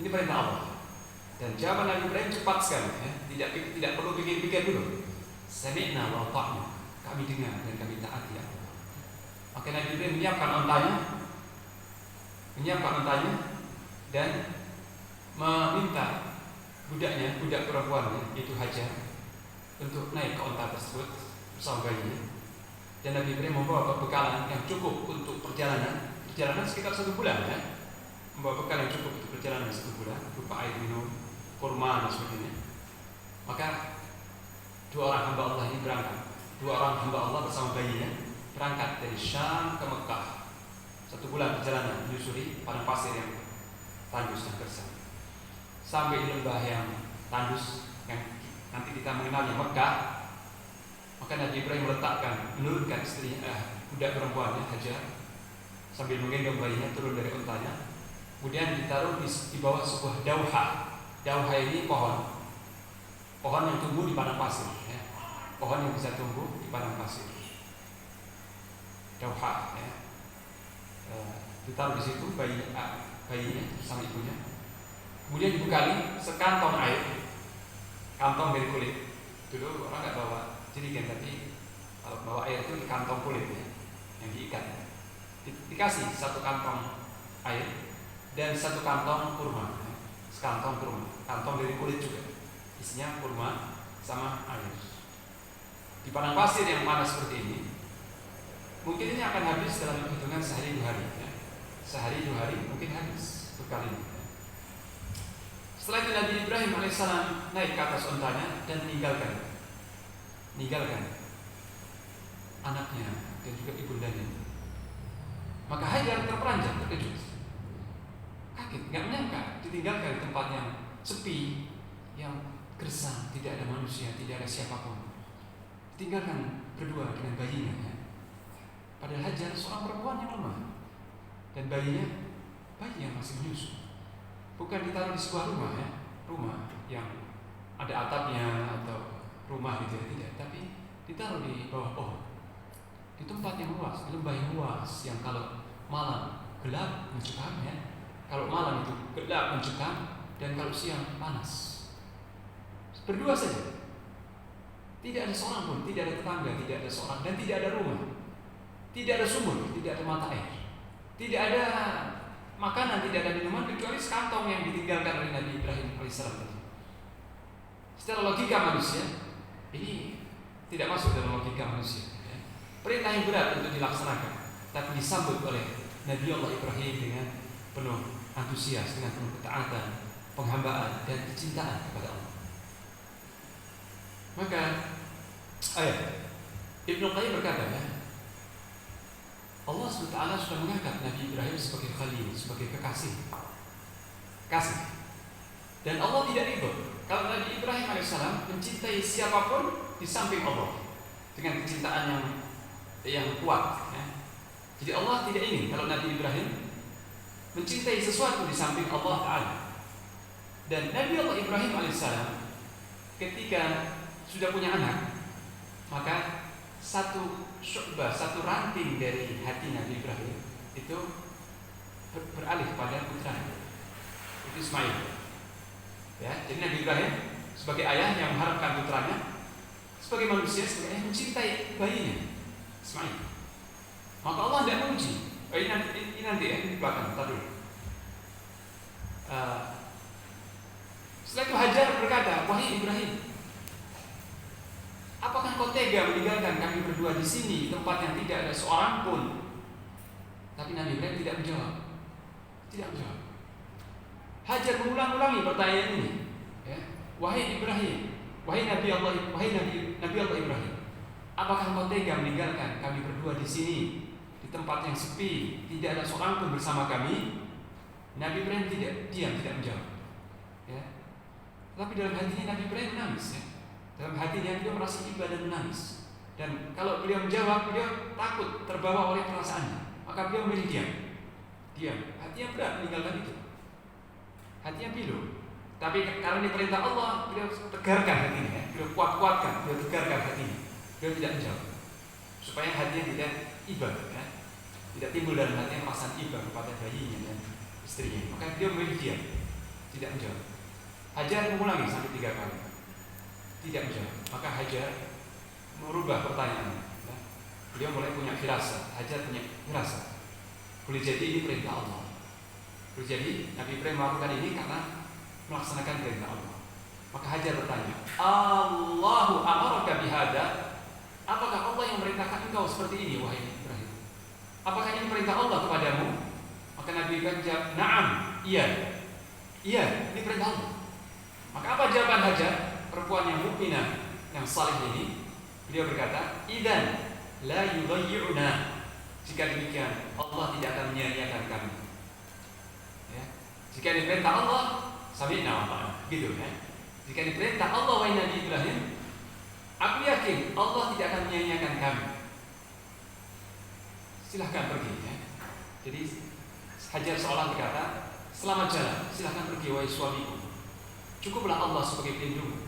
Ini perintah Allah. Dan jawaban Nabi Ibrahim cepat sekali, ya. Tidak perlu pikir-pikir dulu. Sami'na wa ata'na. Kami dengar dan kami taat, ya Allah. Maka Nabi Ibrahim menyiapkan ontanya dan meminta budak perempuannya, yaitu Hajar, untuk naik ke onta tersebut bersama bayinya. Dan Nabi Ibrahim membawa bekalan yang cukup untuk perjalanan sekitar 1 bulan, ya. Membawa bekal yang cukup untuk perjalanan 1 bulan, berupa air minum, kurma dan sebagainya. Maka 2 orang hamba Allah ini berangkat. 2 orang hamba Allah bersama bayinya berangkat dari Syam ke Mekah. 1 bulan perjalanan menyusuri padang pasir yang tandus dan gersang, sampai di lembah yang tandus yang nanti kita mengenalnya Mekah. Maka Nabi Ibrahim menurunkan budak perempuannya Hajar, sambil menggendong bayinya turun dari untanya, kemudian ditaruh di bawah sebuah dauhah. Dauhah ini pohon yang tumbuh di padang pasir, ya. Pohon yang bisa tumbuh di padang pasir, dauhah, ya. Ditaruh di situ bayinya bersama ibunya. Kemudian dibekali sekantong air, kantong dari kulit. Dulu orang nggak bawa jerigen, tapi kalau bawa air itu di kantong kulit, ya, yang diikat. Dikasih 1 kantong air dan 1 kantong kurma, ya. Sekantong kurma, kantong dari kulit juga, isinya kurma sama air. Di padang pasir yang panas seperti ini, mungkin ini akan habis dalam hitungan sehari 2 hari, ya. Sehari 2 hari mungkin habis bekal ini, ya. Setelah itu Nabi Ibrahim alaihissalam naik ke atas ontanya dan meninggalkan anaknya dan juga ibundanya. Maka Hajar terperanjat, terkejut, kaget, nggak menyangka ditinggalkan di tempat yang sepi, yang gersang, tidak ada manusia, tidak ada siapapun. Ditinggalkan berdua dengan bayinya, ya. Padahal Hajar seorang perempuan yang lemah, dan bayi yang masih menyusu. Bukan ditaruh di sebuah rumah, ya, rumah yang ada atapnya atau rumah gitu, ya, tidak. Tapi ditaruh di bawah pohon, di tempat yang luas, di lembah yang luas, yang kalau malam gelap mencekam, ya. Kalau malam itu gelap mencekam, dan kalau siang panas. Berdua saja, tidak ada seorang pun, tidak ada tetangga, tidak ada seorang, dan tidak ada rumah, tidak ada sumur, tidak ada mata air, tidak ada makanan, tidak ada minuman kecuali sekantong yang ditinggalkan oleh Nabi Ibrahim alaihissalam. Secara logika manusia, ini tidak masuk dalam logika manusia, ya. Perintah yang berat untuk dilaksanakan, tapi disambut oleh Nabi Allah Ibrahim dengan penuh antusias, dengan penuh ketaatan, penghambaan, dan kecintaan kepada Allah. Maka Ibnu Qayyim berkata, ya, Allah SWT sudah mengangkat Nabi Ibrahim sebagai khalil, sebagai kekasih. Dan Allah tidak ribut kalau Nabi Ibrahim AS mencintai siapapun di samping Allah dengan kecintaan yang kuat, ya. Jadi Allah tidak ingin kalau Nabi Ibrahim mencintai sesuatu di samping Allah Ta'ala. Dan Nabi Allah Ibrahim AS ketika sudah punya anak, maka satu ranting dari hati Nabi Ibrahim itu beralih pada putranya, itu Ismail, ya. Jadi Nabi Ibrahim sebagai ayah yang mengharapkan putranya sebagai manusia, sebagai ayah mencintai bayinya Ismail. Maka Allah tidak menguji. Ini nanti ya, ini belakang, ntar dulu. Setelah itu Hajar berkata, wahai Ibrahim, apakah kau tega meninggalkan kami berdua di sini, di tempat yang tidak ada seorang pun? Tapi Nabi Ibrahim tidak menjawab. Tidak menjawab. Hajar mengulang-ulangi pertanyaan ini. Ya. Wahai Ibrahim, wahai Nabi Allah Ibrahim, apakah kau tega meninggalkan kami berdua di sini, di tempat yang sepi, tidak ada seorang pun bersama kami? Nabi Ibrahim tidak menjawab. Ya. Tapi dalam hatinya Nabi Ibrahim menangis. Ya. Dalam hatinya beliau merasa iba dan menangis. Dan kalau beliau menjawab, beliau takut terbawa oleh perasaannya. Maka beliau memilih diam. Hatinya berat meninggalkan itu. Hatinya pilu. Tapi karena ini perintah Allah, beliau tegarkan hatinya. Ya. Beliau kuatkan, beliau tegarkan hatinya. Beliau tidak menjawab. Supaya hatinya tidak iba. Ya. Tidak timbul dalam hatinya perasaan iba kepada bayinya dan istrinya. Maka beliau memilih diam. Tidak menjawab. Hajar mengulangi sampai 3 kali. Tidak menjawab. Maka Hajar merubah pertanyaannya. Ya. Beliau mulai punya firasat. Hajar punya firasat. Boleh jadi ini perintah Allah. Boleh jadi Nabi Ibrahim melakukan ini karena melaksanakan perintah Allah. Maka Hajar bertanya, Allahu amaraka bihada? Apakah Allah yang merintahkan engkau seperti ini, wahai Ibrahim? Apakah ini perintah Allah kepadamu? Maka Nabi Ibrahim jawab, na'am, iya, ini perintah Allah. Maka apa jawaban Hajar, perempuan yang mukminah, yang salih ini? Beliau berkata, idan la yudayyi'una. Jika demikian, Allah tidak akan menyia-nyiakan kami. Ya. Jika diperintah Allah, sami'na wa ta'ana, gitu ya. Jika diperintah Allah wahai Nabi Ibrahim, aku yakin Allah tidak akan menyia-nyiakan kami. Silahkan pergi ya. Jadi Hajar seolah berkata, selamat jalan, silahkan pergi wahai suamiku. Cukuplah Allah sebagai pelindung.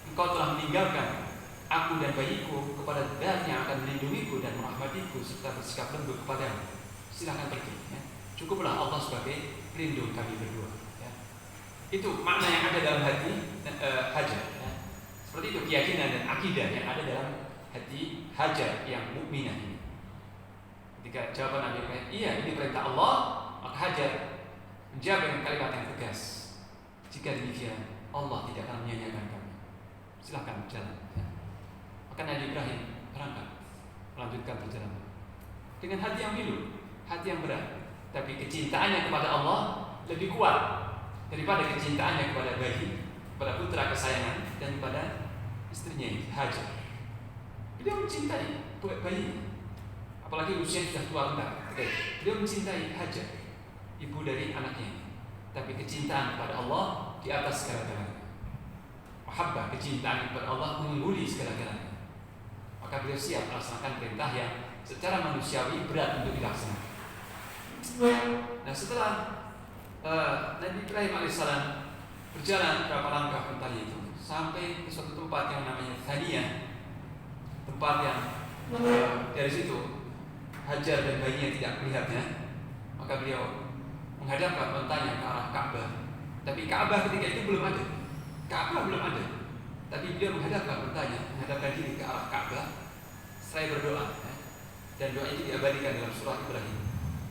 Engkau telah meninggalkan aku dan bayiku kepada Zat yang akan melindungiku dan merahmatiku serta bersikap lembut kepadamu. Silahkan pergi ya. Cukuplah Allah sebagai pelindung kami berdua ya. Itu makna yang ada dalam hati Hajar ya. Seperti itu keyakinan dan akidah yang ada dalam hati Hajar yang mukminah ini. Ketika jawaban Nabi Ibrahim, iya ini perintah Allah, maka Hajar menjawab dengan kalimat yang tegas, jika demikian Allah tidak akan menyia-nyiakan kami. Silahkan berjalan ya. Maka Nabi Ibrahim berangkat melanjutkan perjalanan dengan hati yang pilu, hati yang berat, tapi kecintaannya kepada Allah lebih kuat daripada kecintaannya kepada bayi, kepada putra kesayangan dan kepada istrinya Hajar. Beliau mencintai bayi, apalagi usia sudah tua renta. Beliau mencintai Hajar, ibu dari anaknya. Tapi kecintaan kepada Allah di atas segala-galanya. Mahabbah, kecintaan kepada Allah mengungguli segala-galanya. Maka beliau siap melaksanakan perintah yang secara manusiawi berat untuk dilaksanakan. Nah setelah Nabi Ibrahim alaihissalam berjalan beberapa langkah tadi itu sampai ke suatu tempat yang namanya Thaniyah, tempat yang dari situ Hajar dan bayinya tidak melihatnya. Maka beliau menghadapkan mentanya ke arah Ka'bah. Tapi Ka'bah ketika itu belum ada. Tapi beliau menghadapkan diri ke arah Ka'bah. Saya berdoa ya. Dan doa ini diabadikan dalam surah Ibrahim.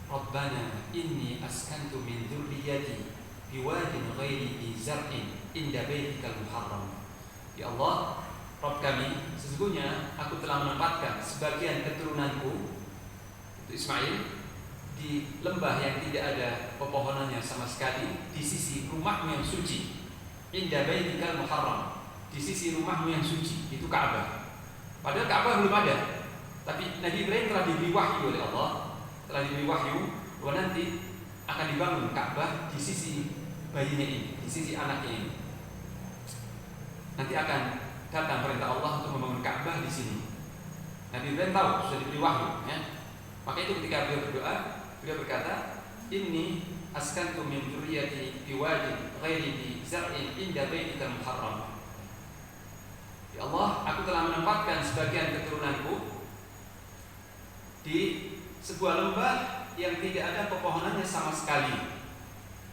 Rabbana inni askantu min dzurriyyati biwadin ghairi dzi zar'in inda baitikal muharram. Ya Allah, Rabb kami, sesungguhnya aku telah menempatkan sebagian keturunanku itu Ismail di lembah yang tidak ada pepohonannya sama sekali, di sisi rumahmu yang suci, inda baitikal muharram, di sisi rumahmu yang suci, itu Ka'bah. Padahal Ka'bah belum ada, tapi Nabi Ibrahim telah diberi wahyu oleh Allah, bahwa nanti akan dibangun Ka'bah di sisi bayinya ini, di sisi anaknya ini. Nanti akan datang perintah Allah untuk membangun Ka'bah di sini. Nabi Ibrahim tahu sudah diberi wahyu ya. Maka itu ketika beliau berdoa, beliau berkata, inni askantu min dzurriyyati biwadin ghairi dzi zar'in inda baitikal muharram. Ya Allah, aku telah menempatkan sebagian keturunanku di sebuah lembah yang tidak ada pepohonannya sama sekali,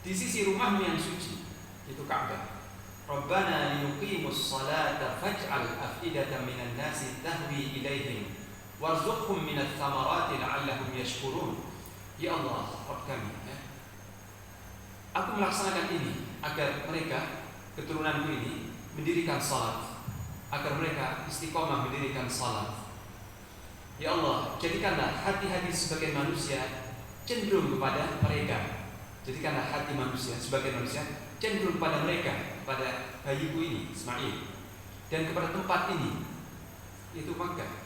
di sisi rumahmu yang suci, itu Ka'bah. Rabbana liyuqimus salata faj'al af'idatan minan nasi tahwi ilaihim warzuqhum minats thamarati la'allahum yashkurun. Ya Allah, Rabb kami, ya. Aku melaksanakan ini agar mereka, keturunanku ini, mendirikan salat, agar mereka istiqomah mendirikan salat. Ya Allah, jadikanlah hati-hati sebagai manusia cenderung kepada mereka. Jadikanlah hati manusia sebagai manusia cenderung kepada mereka, kepada bayiku ini Ismail, dan kepada tempat ini, yaitu Makkah.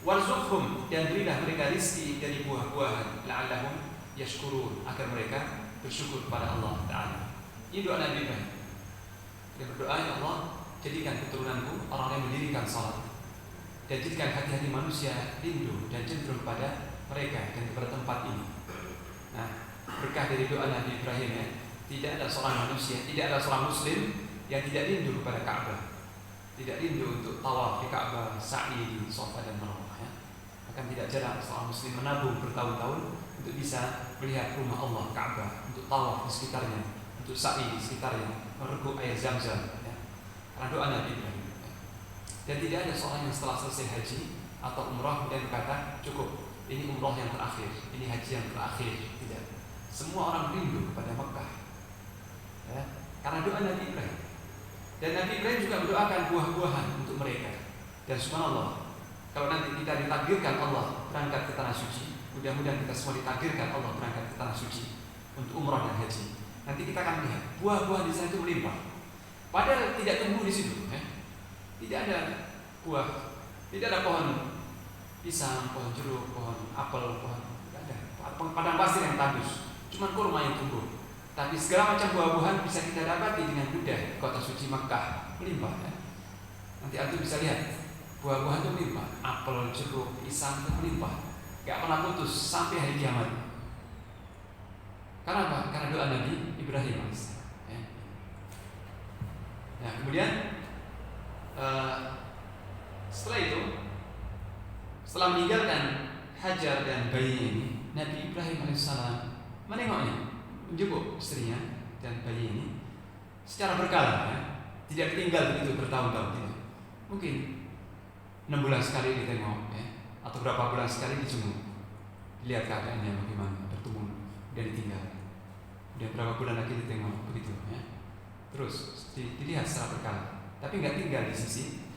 Warzuqhum, dan berilah mereka rizki dari buah-buahan, la'allahum yashkurun, agar mereka bersyukur kepada Allah Ta'ala. Ini doa Nabi Ibrahim. Dia berdoa, ya Allah, jadikan keturunanku orang yang mendirikan salat, dan jadikan hati-hati manusia rindu dan cenderung kepada mereka dan kepada tempat ini. Nah, berkah dari doa Nabi Ibrahim, ya, tidak ada seorang manusia, tidak ada seorang muslim yang tidak rindu kepada Ka'bah, tidak rindu untuk tawaf di Ka'bah, sa'i di Safa dan Marwah, ya. Bahkan tidak jarang seorang muslim menabung bertahun-tahun untuk bisa melihat rumah Allah Ka'bah, untuk tawaf di sekitarnya, untuk sa'i di sekitarnya, mereguk air Zam-Zam, ya, karena doa Nabi Ibrahim. Dan tidak ada seorang yang setelah selesai haji atau umrah kemudian berkata, cukup, ini umrah yang terakhir, ini haji yang terakhir. Tidak. Semua orang rindu kepada Mekah, ya, karena doa Nabi Ibrahim. Dan Nabi Ibrahim juga mendoakan buah-buahan untuk mereka. Dan subhanallah, kalau nanti kita ditakdirkan Allah berangkat ke tanah suci, mudah-mudahan kita semua ditakdirkan Allah berangkat ke tanah suci untuk umrah dan haji. Nanti kita akan melihat buah-buah di sana itu melimpah. Padahal tidak tumbuh di situ, ya. Tidak ada buah, tidak ada pohon pisang, pohon jeruk, pohon apel, pohon, tidak ada. Padang pasir yang tandus, cuma kurma yang tumbuh. Tapi segala macam buah-buahan bisa kita dapati dengan mudah kota suci Makkah, melimpah, ya. Nanti antum bisa lihat buah-buahan itu melimpah, apel, jeruk, pisang itu melimpah, gak pernah putus sampai hari kiamat. Karena apa? Karena doa Nabi Ibrahim AS, ya. Nah, kemudian setelah itu, setelah meninggalkan Hajar dan bayi ini, Nabi Ibrahim AS menengoknya, menjemput istrinya dan bayi ini secara berkala, ya. Tidak tinggal begitu bertahun-tahun, tidak. Mungkin 6 bulan sekali ditengok, ya, atau berapa bulan sekali dijenguk, lihat keadaannya bagaimana, bertemu dan ditinggal. Kemudian berapa bulan lagi ditengok, begitu, ya. Terus dilihat secara berkala, tapi nggak tinggal di sisi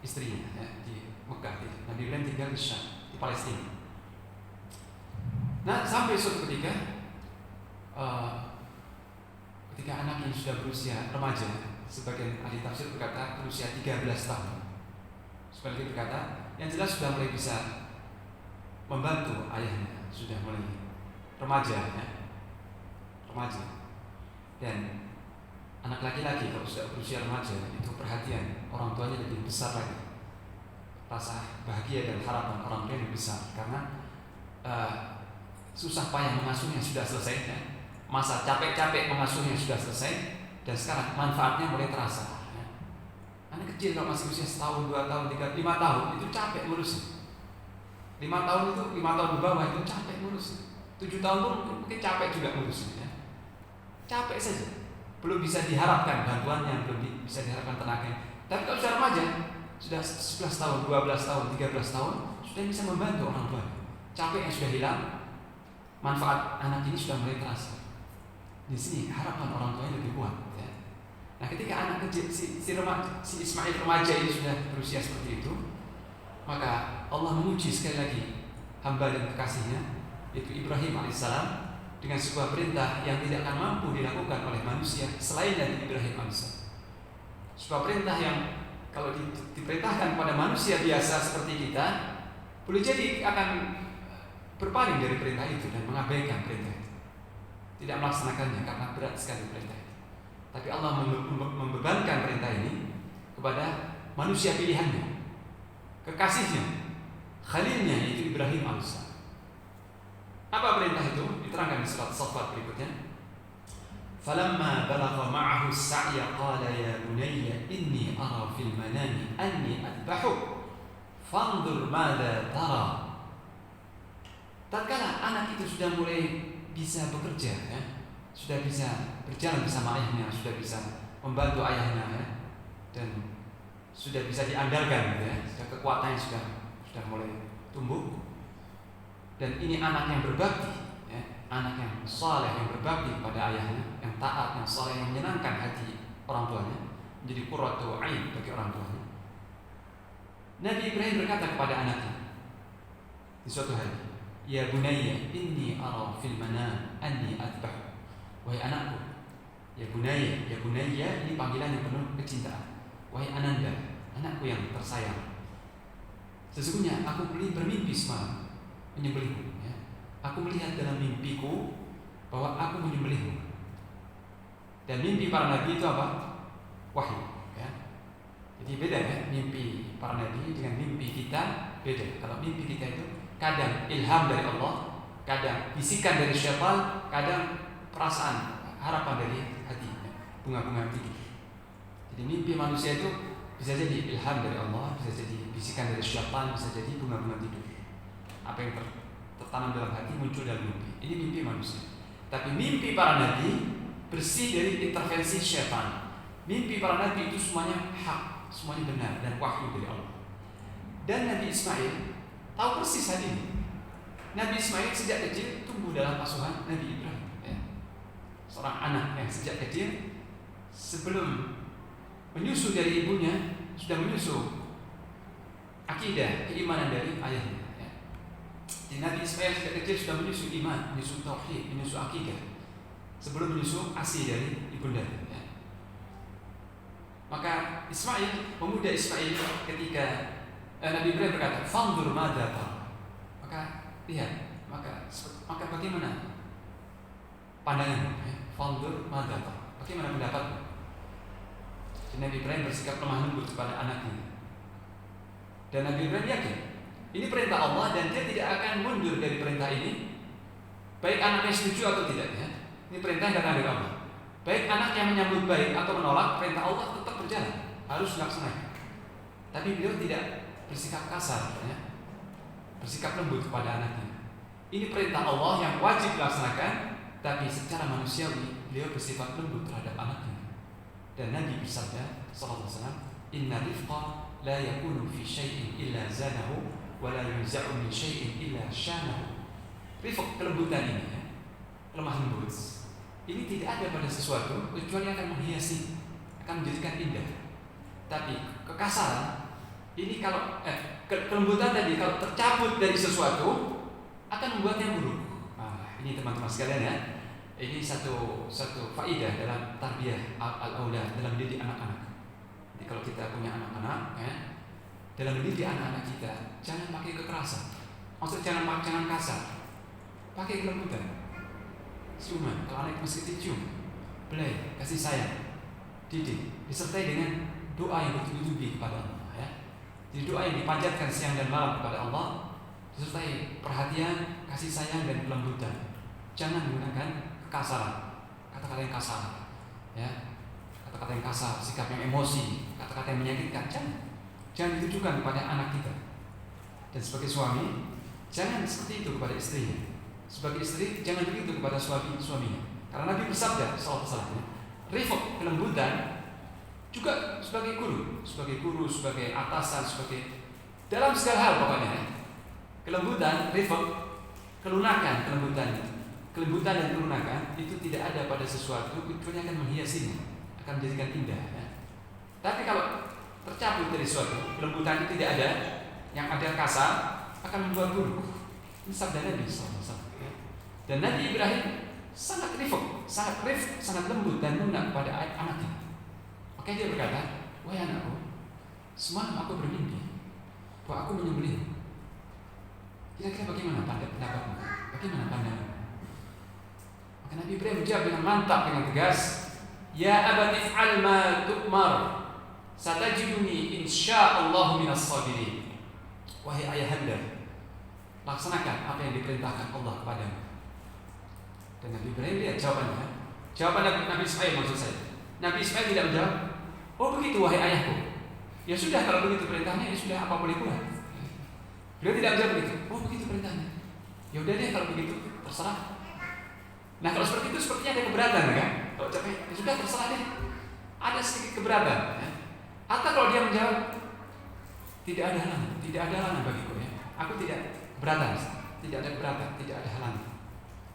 istrinya, ya, di Mekah. Nabi Ibrahim tinggal di Syam, di Palestina. Nah, sampai suatu ketika anaknya sudah berusia remaja, sebagian ahli tafsir berkata berusia 13 tahun. Sebagian berkata yang jelas sudah mulai bisa membantu ayahnya, sudah mulai remaja, ya. Remaja. Dan anak laki-laki kalau sudah berusia remaja itu perhatian orang tuanya lebih besar lagi, rasa bahagia dan harapan orang tua lebih besar, karena susah payah mengasuhnya sudah selesai, ya. Masa capek-capek mengasuhnya sudah selesai, dan sekarang manfaatnya mulai terasa, ya. Anak kecil kalau masih usia setahun, 2 tahun, 3, 5 tahun itu capek ngurusnya. 5 tahun itu, 5 tahun ke bawah itu capek ngurusnya. 7 tahun pun mungkin capek juga ngurusnya, ya. Capek saja, belum bisa diharapkan bantuannya, belum bisa diharapkan tenaganya. Tapi kalau sudah remaja, sudah 11 tahun, 12 tahun, 13 tahun, sudah bisa membantu orang tua. Capeknya sudah hilang, manfaat anak ini sudah mulai terasa. Di sini harapan orang tuanya lebih kuat, ya. Nah, ketika anak kecil si Ismail remaja ini sudah berusia seperti itu, maka Allah menguji sekali lagi hamba dan kekasihnya, yaitu Ibrahim alaihissalam, dengan sebuah perintah yang tidak akan mampu dilakukan oleh manusia selain dari Ibrahim alaihissalam. Sebuah perintah yang kalau diperintahkan pada manusia biasa seperti kita, boleh jadi akan berpaling dari perintah itu dan mengabaikan perintah itu, tidak melaksanakannya karena berat sekali perintah itu. Tapi Allah membebankan perintah ini kepada manusia pilihannya, kekasihnya, khalilnya, yaitu Ibrahim alaihissalam. Apa perintah itu? Diterangkan di surat Shafat berikutnya. Falamma balagha ma'ahu as-sa'ya qala ya bunayya inni ara fil manami anni adbahuk fanzur madza tara. Tatkala anak itu sudah mulai bisa bekerja, ya, sudah bisa berjalan bersama ayahnya, sudah bisa membantu ayahnya ya, dan sudah bisa diandalkan gitu ya, sudah kekuatannya sudah mulai tumbuh, dan ini anak yang berbakti ya, anak yang saleh yang berbakti kepada ayahnya, yang taat, yang saleh, yang menyenangkan hati orang tuanya, menjadi qurratu ain bagi orang tuanya. Nabi Ibrahim berkata kepada anaknya di suatu hari, "Ya bunayya, inni ara fil manam anni adbah." Wahai anakku, ya bunayya, ini panggilan yang penuh kecintaan. Wahai ananda, anakku yang tersayang, sesungguhnya aku bermimpi semalam menyembelihmu. Ya. Aku melihat dalam mimpiku bahwa aku menyembelihmu. Dan mimpi para nabi itu apa? Wahyu. Ya. Jadi beda ya, mimpi para nabi dengan mimpi kita beda. Kalau mimpi kita itu kadang ilham dari Allah, kadang bisikan dari syaitan, kadang perasaan, harapan dari hati, ya. Bunga-bunga tidur. Jadi mimpi manusia itu bisa jadi ilham dari Allah, bisa jadi bisikan dari syaitan, bisa jadi bunga-bunga tidur. Apa yang tertanam dalam hati muncul dalam mimpi. Ini mimpi manusia. Tapi mimpi para nabi bersih dari intervensi syaitan. Mimpi para nabi itu semuanya hak, semuanya benar dan wahyu dari Allah. Dan Nabi Ismail tahu persis hal ini. Nabi Ismail sejak kecil tumbuh dalam asuhan Nabi Ibrahim. Ya. Seorang anak yang sejak kecil sebelum menyusu dari ibunya sudah menyusu akidah, keimanan dari ayahnya. Ya. Jadi Nabi Ismail sejak kecil sudah menyusu iman, menyusu tauhid, menyusu akidah sebelum menyusu ASI dari ibunda. Ya. Maka Ismail, pemuda Ismail ketika Nabi Ibrahim berkata, "Fanzur madza tara." Maka lihat, maka bagaimana pandanganmu? Ya. Fanzur madza tara. Bagaimana pendapatmu? Nabi Ibrahim bersikap lemah lembut kepada anaknya. Dan Nabi Ibrahim yakin ini perintah Allah dan dia tidak akan mundur dari perintah ini, baik anaknya setuju atau tidak. Ya. Ini perintah yang datang dari Allah. Baik anak yang menyambut baik atau menolak, perintah Allah tetap berjalan, harus dilaksanakan. Tapi beliau tidak bersikap kasar, ya. Bersikap lembut kepada anaknya. Ini perintah Allah yang wajib dilaksanakan, tapi secara manusiawi beliau bersifat lembut terhadap anaknya. Dan Nabi bersabda sallallahu alaihi wasallam, "Inna rifqa la yakunu fi syai'in illa zanahu wa la yunza'u min syai'in illa syanahu." Rifq, kelembutan ini ya, lemah lembut, ini tidak ada pada sesuatu kecuali akan menghiasi, akan menjadikan indah. Tapi kekasaran ini kalau kelembutan tadi kalau tercabut dari sesuatu akan membuatnya buruk. Nah, ini teman-teman sekalian ya. Ini satu faidah dalam tarbiyah al-aulad, dalam mendidik anak-anak. Jadi kalau kita punya anak-anak, ya, dalam mendidik anak-anak kita jangan pakai kekerasan. Maksudnya jangan kasar, pakai kelembutan. Ciuman, kalau anak masih cium, belai, kasih sayang, didik, disertai dengan doa yang bertubi-tubi kepada Allah. Ya. Jadi doa yang dipanjatkan siang dan malam kepada Allah, disertai perhatian, kasih sayang dan kelembutan. Jangan menggunakan kekasaran, kata-kata yang kasar, ya, kata-kata yang kasar, sikap yang emosi, kata-kata yang menyakitkan. Jangan ditujukan kepada anak kita. Dan sebagai suami, jangan seperti itu kepada istrinya. Sebagai istri, jangan begitu kepada suaminya. Karena Nabi bersabda, sallallahu alaihi wasallam, rifq, kelembutan, juga sebagai guru, sebagai atasan, sebagai dalam segala hal pokoknya. Ya. Kelembutan, rifq, kelunakan, kelembutan dan kelunakan itu tidak ada pada sesuatu kecuali akan menghiasinya, akan menjadikan indah. Ya. Tapi kalau tercabut dari sesuatu, kelembutan itu tidak ada, yang ada kasar akan membuat buruk. Ini sabda Nabi SAW. Ya. Dan Nabi Ibrahim sangat rifq, sangat lembut dan lunak pada anaknya. Maka dia berkata, "Wahai anakku, semalam aku bermimpi bahwa aku menyembelihmu. Kira-kira bagaimana pendapatmu? Bagaimana pandanganmu?" Maka Nabi Ibrahim menjawab dengan mantap, dengan tegas, "Ya abati if'al ma tu'mar, satajiduni insyaallah minas sabirin." Wahai ayahanda, laksanakan apa yang diperintahkan Allah kepadamu. Dan Nabi Ibrahim lihat jawabannya. Jawaban Nabi Ismail maksud saya. Nabi Ismail tidak menjawab, "Oh begitu wahai ayahku." Ya sudah, kalau begitu perintahnya, ya sudah, apa boleh buat. Beliau tidak menjawab begitu. "Oh begitu perintahnya." Ya udah deh kalau begitu, terserah. Nah kalau seperti itu sepertinya ada keberatan kan? Kalau capek, ya sudah terserah deh. ada sedikit keberatan, ya. Atau kalau dia menjawab tidak ada halangan bagiku, ya. Aku tidak keberatan, tidak ada keberatan, tidak ada halangan.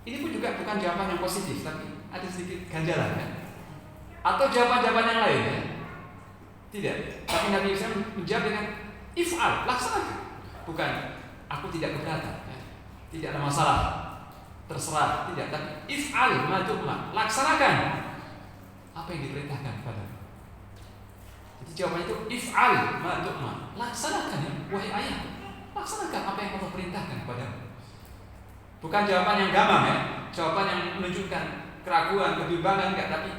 Ini pun juga bukan jawaban yang positif, tapi ada sedikit ganjalan, ya. Atau jawaban-jawaban yang lain, ya. Tidak. Tapi Nabi SAW menjawab dengan if'al, laksanakan. Bukan aku tidak keberatan, ya. Tidak ada masalah, terserah, tidak. Tapi if'al ma tu'mar, laksanakan apa yang diperintahkan kepadamu. Jadi jawabannya itu if'al ma tu'mar, laksanakan, ya, wahai ayah, laksanakan apa yang Allah perintahkan kepadamu. Bukan jawaban yang gampang, ya, jawaban yang menunjukkan keraguan, kebimbangan, enggak, tapi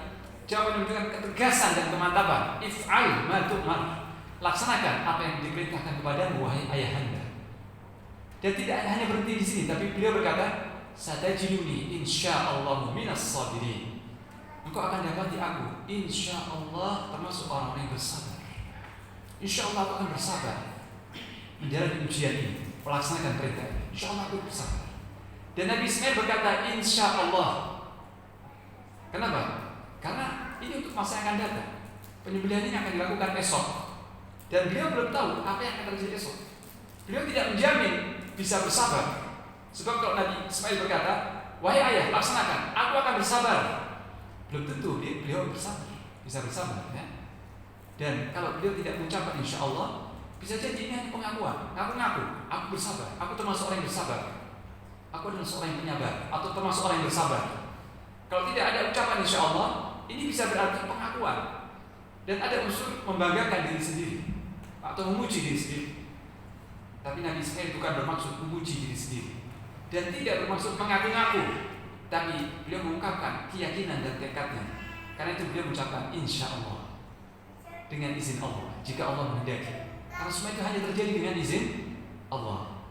jawaban yang menunjukkan ketegasan dan kemantapan. If'al ma tu'mar, laksanakan apa yang diperintahkan kepadamu wahai ayahanda. Dan tidak hanya berhenti di sini, tapi beliau berkata, satajiduni insyaallah minas sabirin. Engkau akan dapati aku insyaallah termasuk orang-orang yang bersabar. Insyaallah aku akan bersabar menjalani ujian ini, melaksanakan perintah ini. Insyaallah aku bersabar. Dan Nabi Ismail berkata insyaallah. Kenapa? Karena ini untuk masa yang akan datang. Penyembelihan ini akan dilakukan esok. Dan beliau belum tahu apa yang akan terjadi esok. Beliau tidak menjamin bisa bersabar. Sebab kalau Nabi Ismail berkata, wahai ayah, laksanakan, aku akan bersabar, belum tentu beliau bersabar, bisa bersabar, ya. Dan kalau beliau tidak mengucapkan insyaallah, bisa jadi ini hanya pengakuan, ngaku-ngaku, aku bersabar, aku termasuk orang yang bersabar, aku adalah seorang yang penyabar, atau termasuk orang yang bersabar. Kalau tidak ada ucapan insyaallah, ini bisa berarti pengakuan, dan ada unsur membanggakan diri sendiri atau memuji diri sendiri. Tapi Nabi Ismail bukan bermaksud memuji diri sendiri dan tidak bermaksud mengaku-ngaku, tapi beliau mengungkapkan keyakinan dan tekadnya. Karena itu beliau mengucapkan insyaallah, dengan izin Allah, jika Allah menghendaki. Karena semua itu hanya terjadi dengan izin Allah,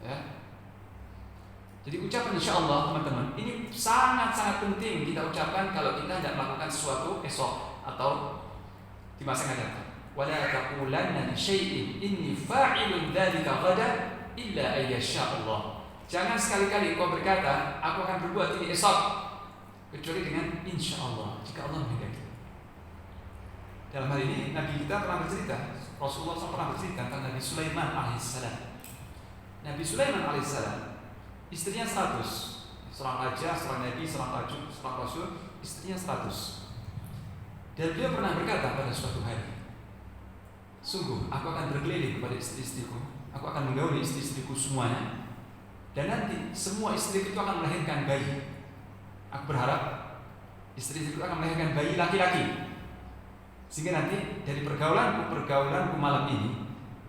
ya. Jadi ucapan insyaallah, teman-teman, ini sangat-sangat penting kita ucapkan kalau kita hendak melakukan sesuatu esok atau di masa yang akan datang. Wala taqulanna li syai'in inni fa'ilun dzalika ghadan illa ay yasha Allah. Jangan sekali-kali kau berkata, aku akan berbuat ini esok, kecuali dengan insyaallah, jika Allah menghendaki. Dalam hal ini Nabi kita pernah bercerita, Rasulullah SAW pernah bercerita tentang Nabi Sulaiman alaihissalam. Nabi Sulaiman alaihissalam, istrinya 100, seorang raja, seorang nabi, seorang rasul, istrinya 100. Dan beliau pernah berkata pada suatu hari, sungguh aku akan berkeliling kepada istri-istriku, aku akan menggauli istri-istriku semuanya, dan nanti semua istriku itu akan melahirkan bayi. Aku berharap istri-istriku akan melahirkan bayi laki-laki, sehingga nanti dari pergaulanku malam ini,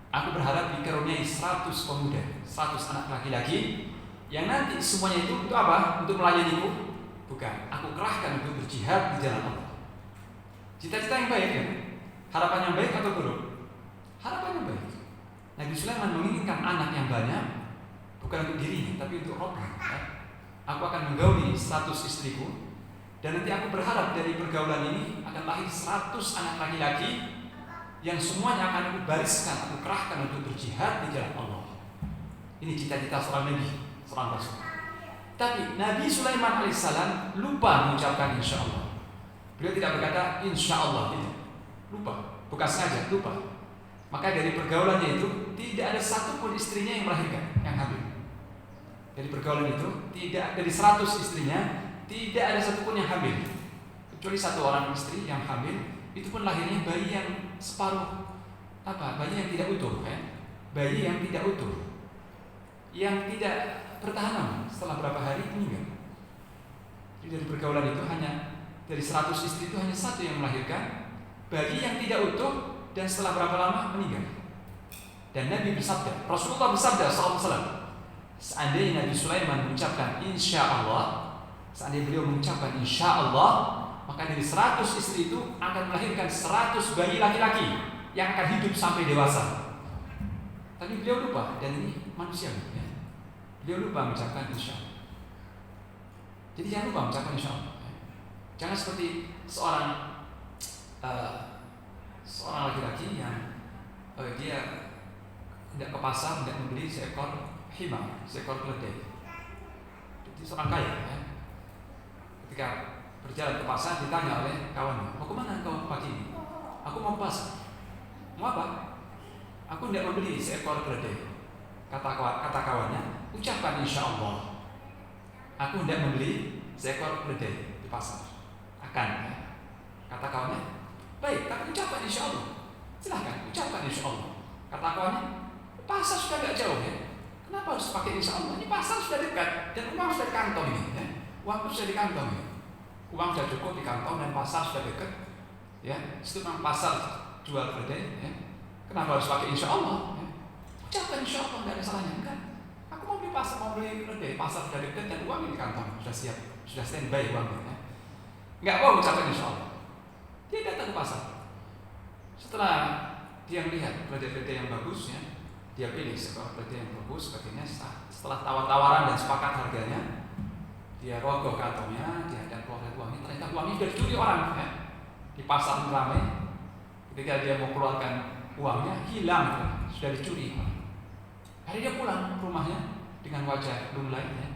aku berharap dikaruniai 100 pemuda, 100 anak laki-laki, yang nanti semuanya itu untuk apa? Untuk melayaniku? Bukan, aku kerahkan untuk berjihad di jalan Allah. Cita-cita yang baik, kan? Harapan yang baik atau buruk? Harapan yang baik. Nabi Sulaiman menginginkan anak yang banyak, bukan untuk dirinya, tapi untuk Rabbnya, ya. Aku akan menggauli 100 istriku, dan nanti aku berharap dari pergaulan ini akan lahir 100 anak laki-laki yang semuanya akan aku bariskan, aku kerahkan untuk berjihad di jalan Allah. Ini cita-cita seorang nabi, seorang rasul. Tapi Nabi Sulaiman alaihissalam lupa mengucapkan insyaallah. Beliau tidak berkata insyaallah, itu lupa, bukan sengaja, lupa. Maka dari pergaulannya itu tidak ada satupun istrinya yang melahirkan, yang hamil. Dari pergaulan itu tidak, dari 100 istrinya tidak ada satupun yang hamil, kecuali 1 orang istri yang hamil. Itu pun lahirnya bayi yang separuh, bayi yang tidak utuh, ya? Bayi yang tidak utuh, yang tidak bertahan lama, setelah berapa hari meninggal. Jadi dari pergaulan itu hanya dari 100 istri itu hanya 1 yang melahirkan bayi yang tidak utuh, dan setelah berapa lama meninggal. Dan Nabi bersabda, Rasulullah bersabda SAW, seandainya Nabi Sulaiman mengucapkan insyaallah, seandainya beliau mengucapkan insyaallah, maka dari 100 istri itu akan melahirkan 100 bayi laki-laki yang akan hidup sampai dewasa. Tapi beliau lupa, dan ini manusia, ya. Beliau lupa mengucapkan insyaallah. Jadi jangan lupa mengucapkan insyaallah, ya. Jangan seperti seorang laki-laki yang dia tidak ke pasar, tidak membeli seekor himar, seekor keledai. Jadi seorang kaya, ya. Ketika berjalan ke pasar, ditanya oleh kawannya, mau kemana kau pagi ini? Aku mau ke pasar. Mau apa? Aku tidak membeli seekor keledai. Kata kawannya, ucapkan insya Allah. Aku tidak membeli seekor keledai di pasar. Akan, ya. Kata kawannya, baik, tapi ucapkan insya Allah. Silahkan, ucapkan insya Allah. Kata kawannya, pasar sudah tidak jauh ya. Kenapa harus pakai insya Allah? Ini pasar sudah dekat dan uang sudah di kantong ini. Ya. Uang sudah di kantong ini. Uang sudah cukup di kantong dan pasar sudah dekat. Ya, itu memang pasar jual keledai. Ya. Kenapa harus pakai insya Allah? Ya. Ucapkan insya Allah, tidak ada salahnya. Enggak. Aku mau beli pasar, mau beli keledai. Pasar sudah dekat dan uang di kantong sudah siap, sudah standby uangnya. Ya. Enggak mau ucapkan insya Allah. Dia datang ke pasar. Setelah dia melihat keledai-keledai yang bagus, ya, dia pilih seekor keledai yang bagus. Sebagainya. Setelah tawar-tawaran dan sepakat harganya, dia rogoh kantongnya, dia dan keluarkan uangnya. Ternyata uangnya sudah dicuri orang. Ya. Di pasar ramai. Ketika dia mau keluarkan uangnya, hilang, sudah dicuri. Hari dia pulang ke rumahnya dengan wajah lunglai, ya,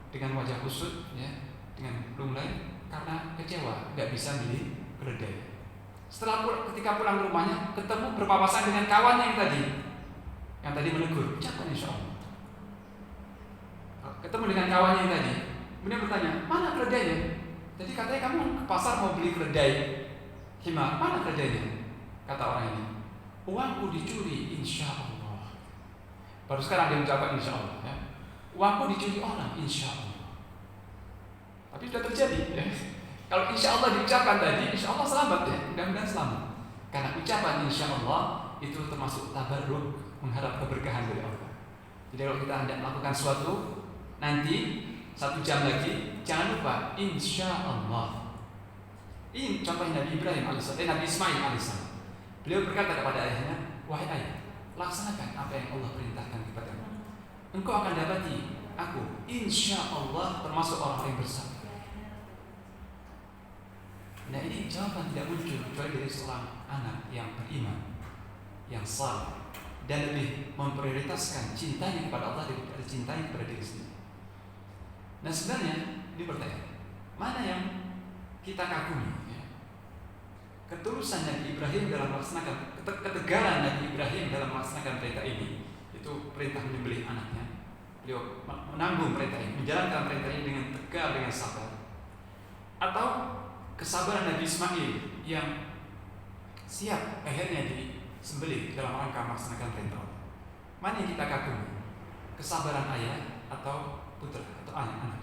dengan wajah kusut, ya, dengan lunglai karena kecewa, nggak bisa beli keledai. Ketika pulang ke rumahnya, ketemu berpapasan dengan kawannya yang tadi menegur, ucapkan insya Allah. Ketemu dengan kawannya yang tadi, kemudian bertanya, mana keledainya? Jadi katanya kamu ke pasar mau beli keledai himar, mana keledainya? Kata orang ini, uangku dicuri, insya Allah. Baru sekarang dia mengucapkan insya Allah. Ya. Uangku dicuri orang, insya Allah. Tapi sudah terjadi. Ya. Kalau insya Allah diucapkan tadi, insya Allah selamat ya, mudah-mudahan selamat. Karena ucapan insya Allah itu termasuk tabarruk, mengharap keberkahan dari Allah. Jadi kalau kita hendak melakukan sesuatu, nanti 1 jam lagi, jangan lupa insya Allah. Ini contoh Nabi Ibrahim alaihissalam, Nabi Ismail alaihissalam. Beliau berkata kepada ayahnya, wahai ayah, laksanakan apa yang Allah perintahkan kepadamu. Engkau akan dapati aku, insya Allah, termasuk orang yang bersabar. Nah ini jawaban tidak muncul kecuali dari seorang anak yang beriman, yang saleh, dan lebih memprioritaskan cintanya kepada Allah daripada cintanya kepada diri sendiri. Nah sebenarnya ini pertanyaan, mana yang kita kagumi? Ya? Ketulusan Nabi Ibrahim dalam melaksanakan, ketegaran Nabi Ibrahim dalam melaksanakan perintah ini, itu perintah menyembelih anaknya. Beliau menanggung perintah ini, menjalankan perintah ini dengan tegar, dengan sabar. Atau kesabaran Nabi Ismail yang siap akhirnya disembelih dalam rangka melaksanakan perintah Allah. Mana yang kita kagumi? Kesabaran ayah atau putra atau anak?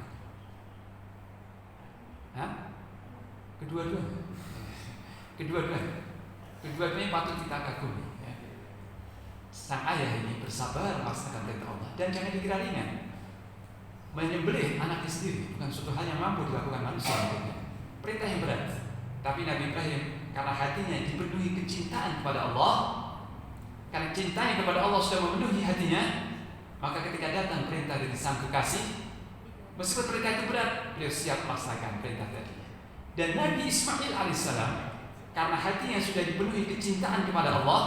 Hah? Kedua-duanya. Kedua-duanya patut kita kagumi. Ya. Sang ayah ini bersabar melaksanakan perintah Allah dan jangan dikira ringan. Menyembelih anaknya sendiri bukan suatu hal yang mampu dilakukan manusia. Perintah yang berat. Tapi Nabi Ibrahim karena hatinya dipenuhi kecintaan kepada Allah, karena cintanya kepada Allah sudah memenuhi hatinya, maka ketika datang perintah dari sang kekasih, meskipun perintah itu berat, beliau siap melaksanakan perintah tadi. Dan Nabi Ismail alaihissalam karena hatinya sudah dipenuhi kecintaan kepada Allah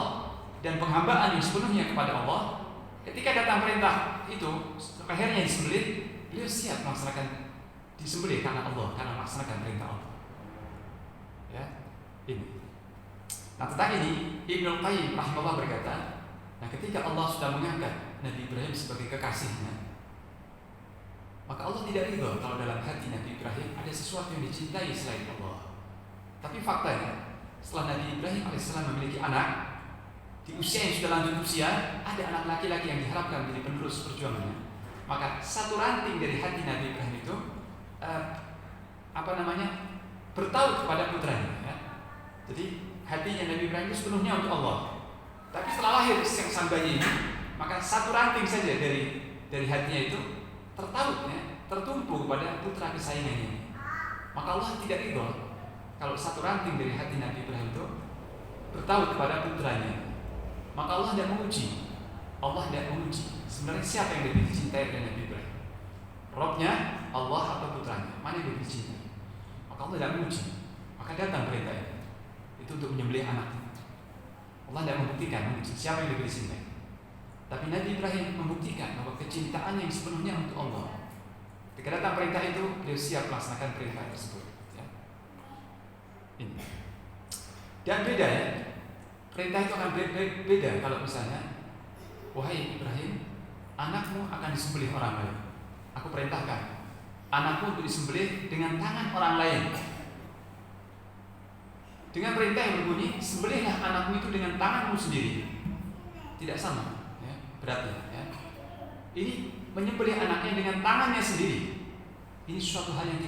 dan penghambaan yang sepenuhnya kepada Allah, ketika datang perintah itu akhirnya disembelih, beliau siap melaksanakan disembelih karena Allah, karena melaksanakan perintah Allah. Ya, ini. Nah tentang ini Ibnu Qayyim rahimahullah berkata, nah ketika Allah sudah mengangkat Nabi Ibrahim sebagai kekasihnya, maka Allah tidak ridho kalau dalam hati Nabi Ibrahim ada sesuatu yang dicintai selain Allah. Tapi faktanya setelah Nabi Ibrahim alaihissalam memiliki anak di usia yang sudah lanjut usia, ada anak laki-laki yang diharapkan menjadi penerus perjuangannya. Maka satu ranting dari hati Nabi Ibrahim itu bertaut kepada putranya. Ya. Jadi hatinya Nabi Ibrahim itu sepenuhnya untuk Allah. Tapi setelah lahir sang bayi ini, maka satu ranting saja dari hatinya itu tertaut, ya, tertumpu kepada putra kesayangannya. Maka Allah tidak ridho kalau satu ranting dari hati Nabi Ibrahim itu bertaut kepada putranya. Maka Allah tidak menguji. Sebenarnya siapa yang lebih dicintai dari Nabi Ibrahim? Robnya, Allah atau putranya? Mana yang lebih dicintai? Maka Allah tidak menguji. Maka datang perintah itu untuk menyembelih anak. Allah tidak membuktikan menguji siapa yang lebih dicintai. Tapi Nabi Ibrahim membuktikan bahwa kecintaan yang sepenuhnya untuk Allah. Ketika datang perintah itu, beliau siap melaksanakan perintah tersebut. Ya. Ini. Dan beda ya. Perintah itu akan beda kalau misalnya, wahai Ibrahim, anakmu akan disembelih orang lain. Aku perintahkan anakmu untuk disembelih dengan tangan orang lain. Dengan perintah yang berbunyi, sembelihlah anakmu itu dengan tanganmu sendiri. Tidak sama, ya, beratnya. Ya. Ini menyembelih anaknya dengan tangannya sendiri. Ini suatu hal yang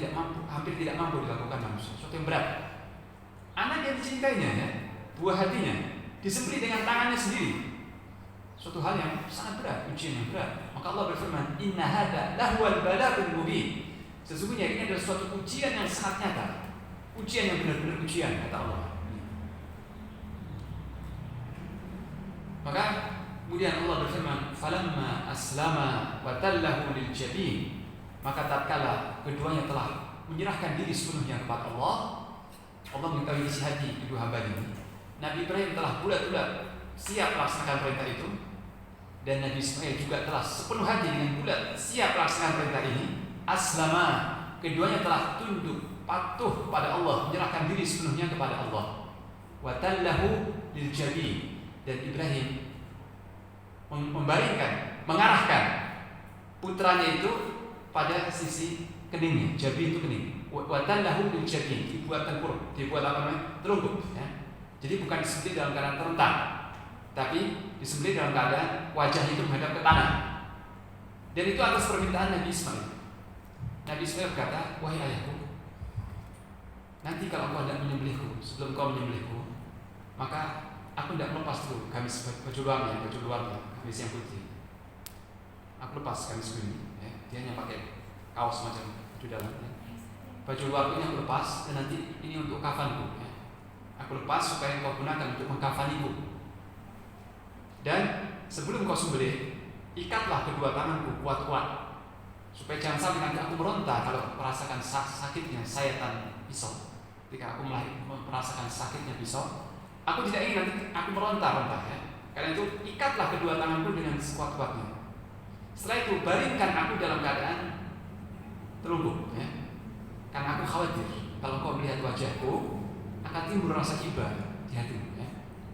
hampir tidak mampu dilakukan manusia. Suatu yang berat. Anak yang dicintainya, ya, buah hatinya, disembelih dengan tangannya sendiri. Suatu hal yang sangat berat, ujian yang berat. Maka Allah berfirman, Inna hadza lahuwal bala'ul mubin. Sesungguhnya ini adalah suatu ujian yang sangat nyata. Ujian yang benar-benar ujian, kata Allah. Maka kemudian Allah berfirman, falamma aslama wa tallahu lil jabin. Maka tatkala keduanya telah menyerahkan diri sepenuhnya kepada Allah, Allah mengetahui isi hati kedua hamba ini. Nabi Ibrahim telah bulat-bulat siap melaksanakan perintah itu, dan Nabi Ismail juga telah sepenuh hati dengan bulat siap melaksanakan perintah ini. Aslama, keduanya telah tunduk patuh kepada Allah, menyerahkan diri sepenuhnya kepada Allah. Wa tallahu lil jabin, dan Ibrahim mengarahkan putranya itu pada sisi keningnya. Jabin itu kening. Wa tallahu lil jabin, dibuat tengkurap, dibuat apa namanya? Terungkup, ya. Jadi bukan disembelih dalam keadaan terentang, tapi disembelih dalam keadaan wajah itu menghadap ke tanah. Dan itu atas permintaan Nabi Ismail. Nabi Ismail berkata, wahai ayahku, nanti kalau kau tidak menyembelihku, sebelum kau menyembelihku, maka aku tidak melepas dulu gamis baju luarnya, gamis yang putih. Aku lepas gamis ini, ya. Dia hanya pakai kaos macam baju dalam, ya. Baju luar ini aku lepas, dan nanti ini untuk kafanku, ya. Aku lepas supaya kau gunakan untuk mengkafaniku. Dan sebelum kau sembelih, ikatlah kedua tanganku kuat-kuat, supaya jangan sampai nanti aku meronta kalau merasakan sakitnya sayatan pisau. Ketika aku merasakan sakitnya pisau, aku tidak ingin nanti aku meronta-ronta, ya. Karena itu ikatlah kedua tanganku dengan sekuat-kuatnya. Setelah itu baringkan aku dalam keadaan terlungkup, ya. Karena aku khawatir kalau kau melihat wajahku akan timbul rasa iba di hatimu, ya.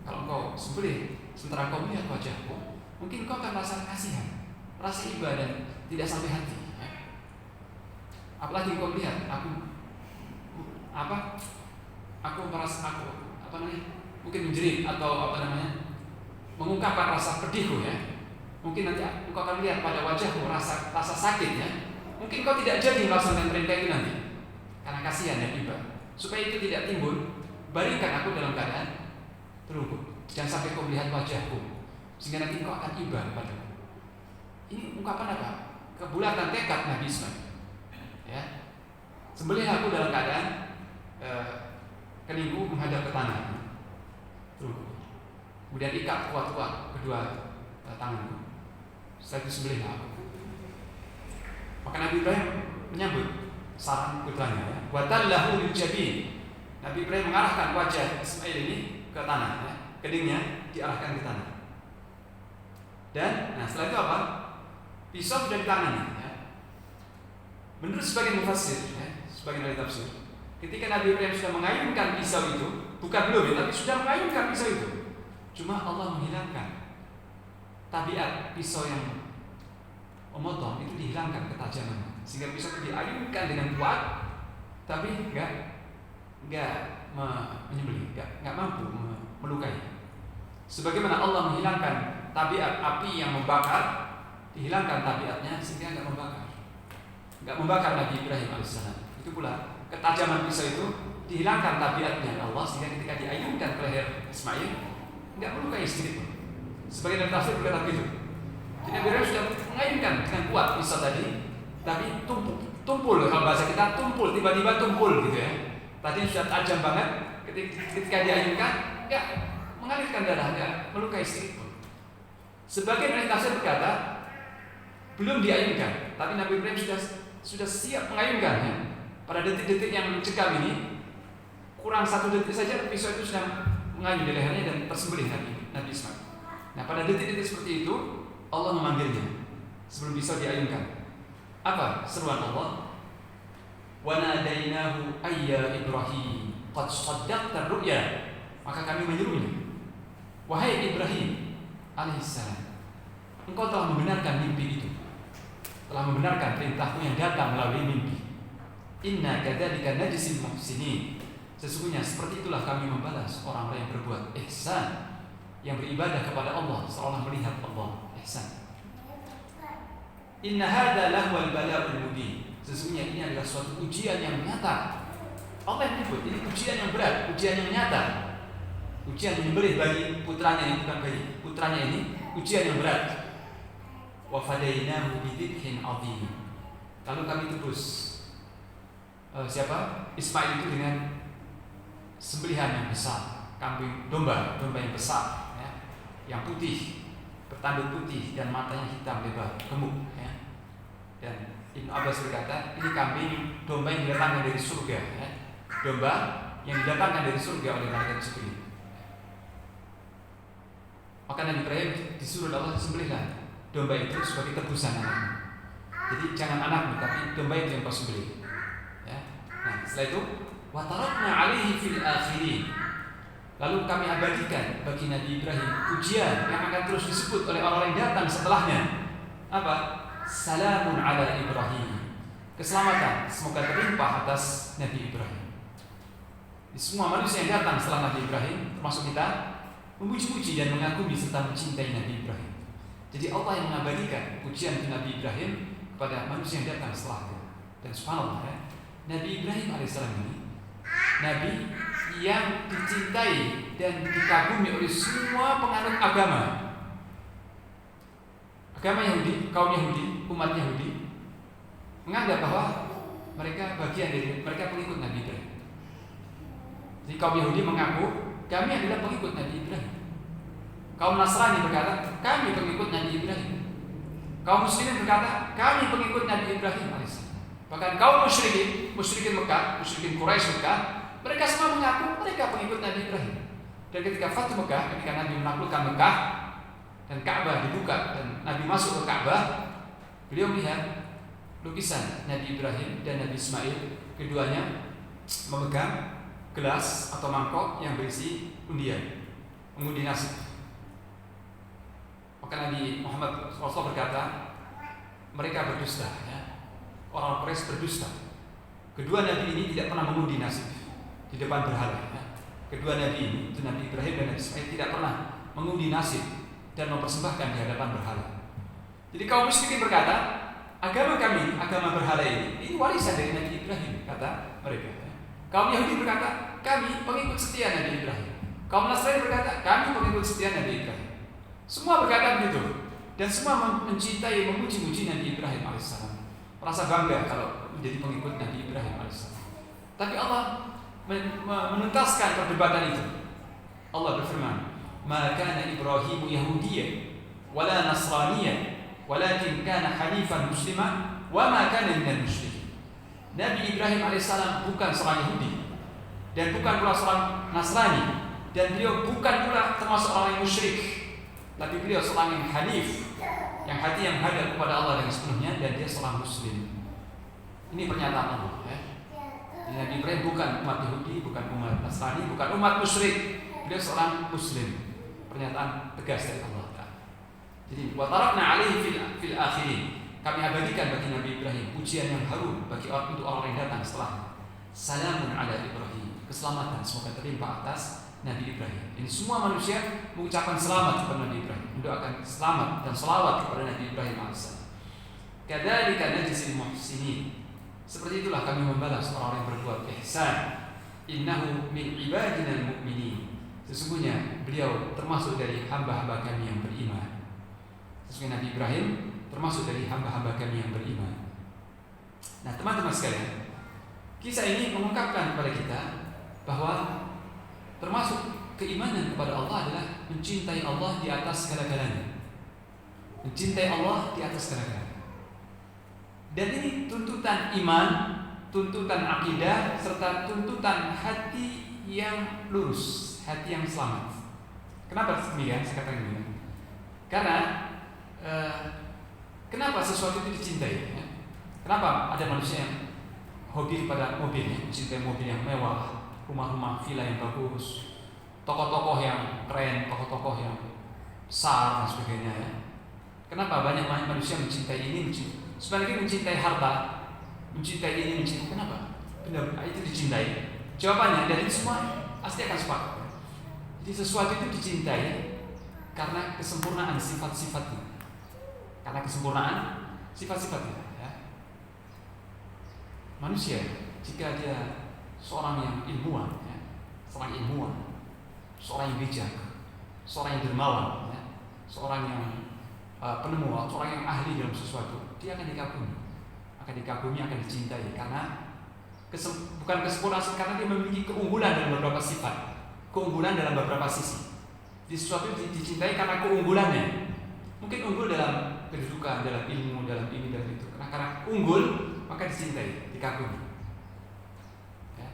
Kalau kau sembelih sementara kau melihat wajahku, mungkin kau akan merasa kasihan, rasa iba dan tidak sampai hati, ya. Apalagi kau melihat mungkin menjerit atau mengungkapkan rasa pedihku, ya. Mungkin nanti kau akan melihat pada wajahku rasa sakit, ya. Mungkin kau tidak jadi melaksanakan perintah itu nanti karena kasihan dan iba. Supaya itu tidak timbul, baringkan aku dalam keadaan terlungkup. Jangan sampai kau melihat wajahku, sehingga nanti kau akan iba padaku. Ini ungkapan apa? Kebulatan tekad Nabi Ismail, ya. Sembelih aku dalam keadaan keningku menghadap ke tanah, terlungkup. Kemudian ikat kuat-kuat kedua tanganku. Setelah itu sembelih aku. Maka Nabi Ibrahim menyambut saran putranya, ya. Wa tallahu lil jabin. Nabi Ibrahim mengarahkan wajah Ismail ini ke tanah, ya. Keningnya diarahkan ke tanah. Dan setelah itu apa? Pisau sudah di tangannya, ya. Menurut sebagian mufassir, ya, sebagian ahli tafsir, ketika Nabi Ibrahim sudah mengayunkan pisau itu, bukan belum, ya, tapi sudah mengayunkan pisau itu, cuma Allah menghilangkan tabiat pisau yang memotong itu, dihilangkan ketajamannya, sehingga pisau itu diayunkan dengan kuat, tapi enggak menyembelih, enggak mampu melukai. Sebagaimana Allah menghilangkan tabiat api yang membakar, dihilangkan tabiatnya sehingga enggak membakar Nabi Ibrahim alaihissalam. Itu pula ketajaman pisau itu dihilangkan tabiatnya Allah, sehingga ketika diayunkan ke leher Ismail enggak melukai sedikit pun. Sebagian dari tafsir berkata begitu. Jadi Nabi Ibrahim sudah mengayunkan dengan kuat pisau tadi, tapi tumpul, kalau bahasa kita tumpul, tiba-tiba tumpul gitu, ya. Tadi sudah tajam banget, ketika diayunkan enggak mengalirkan darah, enggak melukai sedikit pun. Sebagian dari tafsir berkata belum diayunkan, tapi Nabi Ibrahim sudah siap mengayunkannya. Pada detik-detik yang mencekam ini, kurang 1 detik saja pisau itu sudah mengayun di lehernya dan tersembelih Nabi Ismail. Nah, pada detik-detik seperti itu Allah memanggilnya sebelum pisau diayunkan. Apa seruan Allah? Wa nadainahu ayya Ibrahim. qad shaddaqta ar-ru'ya, maka kami menyerunya, wahai Ibrahim alaihissalam, engkau telah membenarkan mimpi itu, telah membenarkan perintahku yang datang melalui mimpi. Inna kadzalika najzil muhsinin, sesungguhnya seperti itulah kami membalas orang-orang yang berbuat ihsan, yang beribadah kepada Allah seolah melihat Allah. Ihsan. Inna hadza lahwal bala'ul mubin, sesungguhnya ini adalah suatu ujian yang nyata. Allah yang menyebut ini ujian yang berat, ujian yang nyata, ujian menyembelih bagi putranya yang bukan bayi, putranya ini ujian yang berat. Wa fadainahu bidzibhin 'adzim, lalu kami tebus Ismail itu dengan sembelihan yang besar, kambing domba yang besar, ya, yang putih, bertanduk putih dan matanya hitam lebar, gemuk, ya. Dan Ibnu Abbas berkata, ini kambing domba yang didatangkan dari surga, ya. Domba yang didatangkan dari surga oleh malaikat Jibril. Maka Nabi Ibrahim disuruh Allah sembelihlah domba itu sebagai tebusan anaknya. Jadi jangan anakmu, tapi domba itu yang kau sembelih. Ya. Nah, setelah itu wa tarakna 'alaihi fil akhirin, lalu kami abadikan bagi Nabi Ibrahim ujian yang akan terus disebut oleh orang-orang yang datang setelahnya. Apa? Salamun ala Ibrahim, keselamatan semoga terlimpah atas Nabi Ibrahim. Di semua manusia yang datang setelah Nabi Ibrahim, termasuk kita, memuji-puji dan mengagumi serta mencintai Nabi Ibrahim. Jadi Allah yang mengabadikan pujian Nabi Ibrahim kepada manusia yang datang setelahnya. Dan subhanallah, ya, Nabi Ibrahim alaihissalam ini Nabi yang dicintai dan dikagumi oleh semua penganut agama Yahudi, kaum Yahudi, umat Yahudi menganggap bahwa mereka bagian dari mereka pengikut Nabi Ibrahim. Jadi kaum Yahudi mengaku kami adalah pengikut Nabi Ibrahim. Kaum Nasrani berkata kami pengikut Nabi Ibrahim. Kaum Muslimin berkata kami pengikut Nabi Ibrahim alaihissalam. Bahkan kaum musyrikin Mekah, musyrikin Quraisy Mekah, mereka semua mengaku mereka pengikut Nabi Ibrahim. Dan ketika Fathu Mekah, ketika Nabi menaklukkan Mekah dan Ka'bah dibuka dan Nabi masuk ke Ka'bah, beliau melihat lukisan Nabi Ibrahim dan Nabi Ismail, keduanya memegang gelas atau mangkok yang berisi undian, mengundi nasib. Maka Nabi Muhammad SAW berkata, mereka berdusta, ya. Orang Quraisy berdusta. Kedua Nabi ini tidak pernah mengundi nasib di depan berhala, ya. Kedua Nabi ini, itu Nabi Ibrahim dan Nabi Ismail, tidak pernah mengundi nasib dan mempersembahkan di hadapan berhala. Jadi kaum musyrikin berkata, agama kami, agama berhala ini warisan dari Nabi Ibrahim, kata mereka, ya. Kaum Yahudi berkata, kami pengikut setia Nabi Ibrahim. Kaum Nasrani berkata, kami pengikut setia Nabi Ibrahim. Semua berkata begitu, dan semua mencintai, memuji-muji Nabi Ibrahim alaihissalam, merasa bangga kalau menjadi pengikut Nabi Ibrahim alaihissalam. Tapi Allah menuntaskan perdebatan itu. Allah berfirman, "Ma kana Ibrahimu Yahudiyyan wala Nasraniyyan, walakin kana hanifan musliman wa ma kana minal musyrikin." Nabi Ibrahim alaihissalam bukan seorang Yahudi dan bukan pula seorang Nasrani, dan beliau bukan pula termasuk orang yang musyrik, tapi beliau seorang yang hanif, yang hati yang hadap kepada Allah dengan sepenuhnya, dan dia seorang muslim. Ini pernyataan Allah, ya. Nabi Ibrahim bukan umat Yahudi, bukan umat Nasrani, bukan umat musyrik. Beliau seorang muslim. Pernyataan tegas dari Allah Ta'ala. Jadi wa tarakna 'alaihi fil akhirin, kami abadikan bagi Nabi Ibrahim pujian yang harum bagi untuk orang yang datang setelahnya. Salamun ala Ibrahim, keselamatan semoga terlimpah atas Nabi Ibrahim. Ini semua manusia mengucapkan selamat kepada Nabi Ibrahim, mendoakan selamat dan selawat kepada Nabi Ibrahim alaihissalam. Kadzalika najzil muhsinin, seperti itulah kami membalas orang yang berbuat ihsan. Innahu min ibadina al-mu'minin, sesungguhnya beliau termasuk dari hamba-hamba kami yang beriman. Sesungguhnya Nabi Ibrahim termasuk dari hamba-hamba kami yang beriman. Nah, teman-teman sekalian, kisah ini mengungkapkan kepada kita bahwa termasuk keimanan kepada Allah adalah mencintai Allah di atas segala-galanya. Mencintai Allah di atas segala-galanya. Dan ini tuntutan iman, tuntutan akidah, serta tuntutan hati yang lurus, hati yang selamat. Kenapa demikian? Saya katakan demikian. Karena kenapa sesuatu itu dicintai? Ya? Kenapa ada manusia yang hobi pada mobil, mencintai mobil yang mewah, rumah-rumah villa yang bagus, tokoh-tokoh yang keren, tokoh-tokoh yang besar dan sebagainya ya. Kenapa banyak manusia mencintai ini, sebenarnya mencintai harta, mencintai ini, mencintai kenapa? Benar, itu dicintai. Jawabannya dari semua pasti akan sepakat. Jadi sesuatu itu dicintai karena kesempurnaan sifat-sifatnya, karena kesempurnaan sifat-sifatnya. Ya. Manusia jika dia seorang yang ilmuwan, ya, seorang ilmuwan, seorang yang bijak, seorang yang dermawan, ya, seorang yang penemu, seorang yang ahli dalam sesuatu, dia akan dikagumi, akan dicintai karena bukan kesempurnaan, karena dia memiliki keunggulan dalam beberapa sifat, keunggulan dalam beberapa sisi. Di sesuatu dicintai karena keunggulannya. Mungkin unggul dalam kedudukan, dalam ilmu, dalam ini dan itu. Karena unggul maka dicintai, dikagumi. Ya.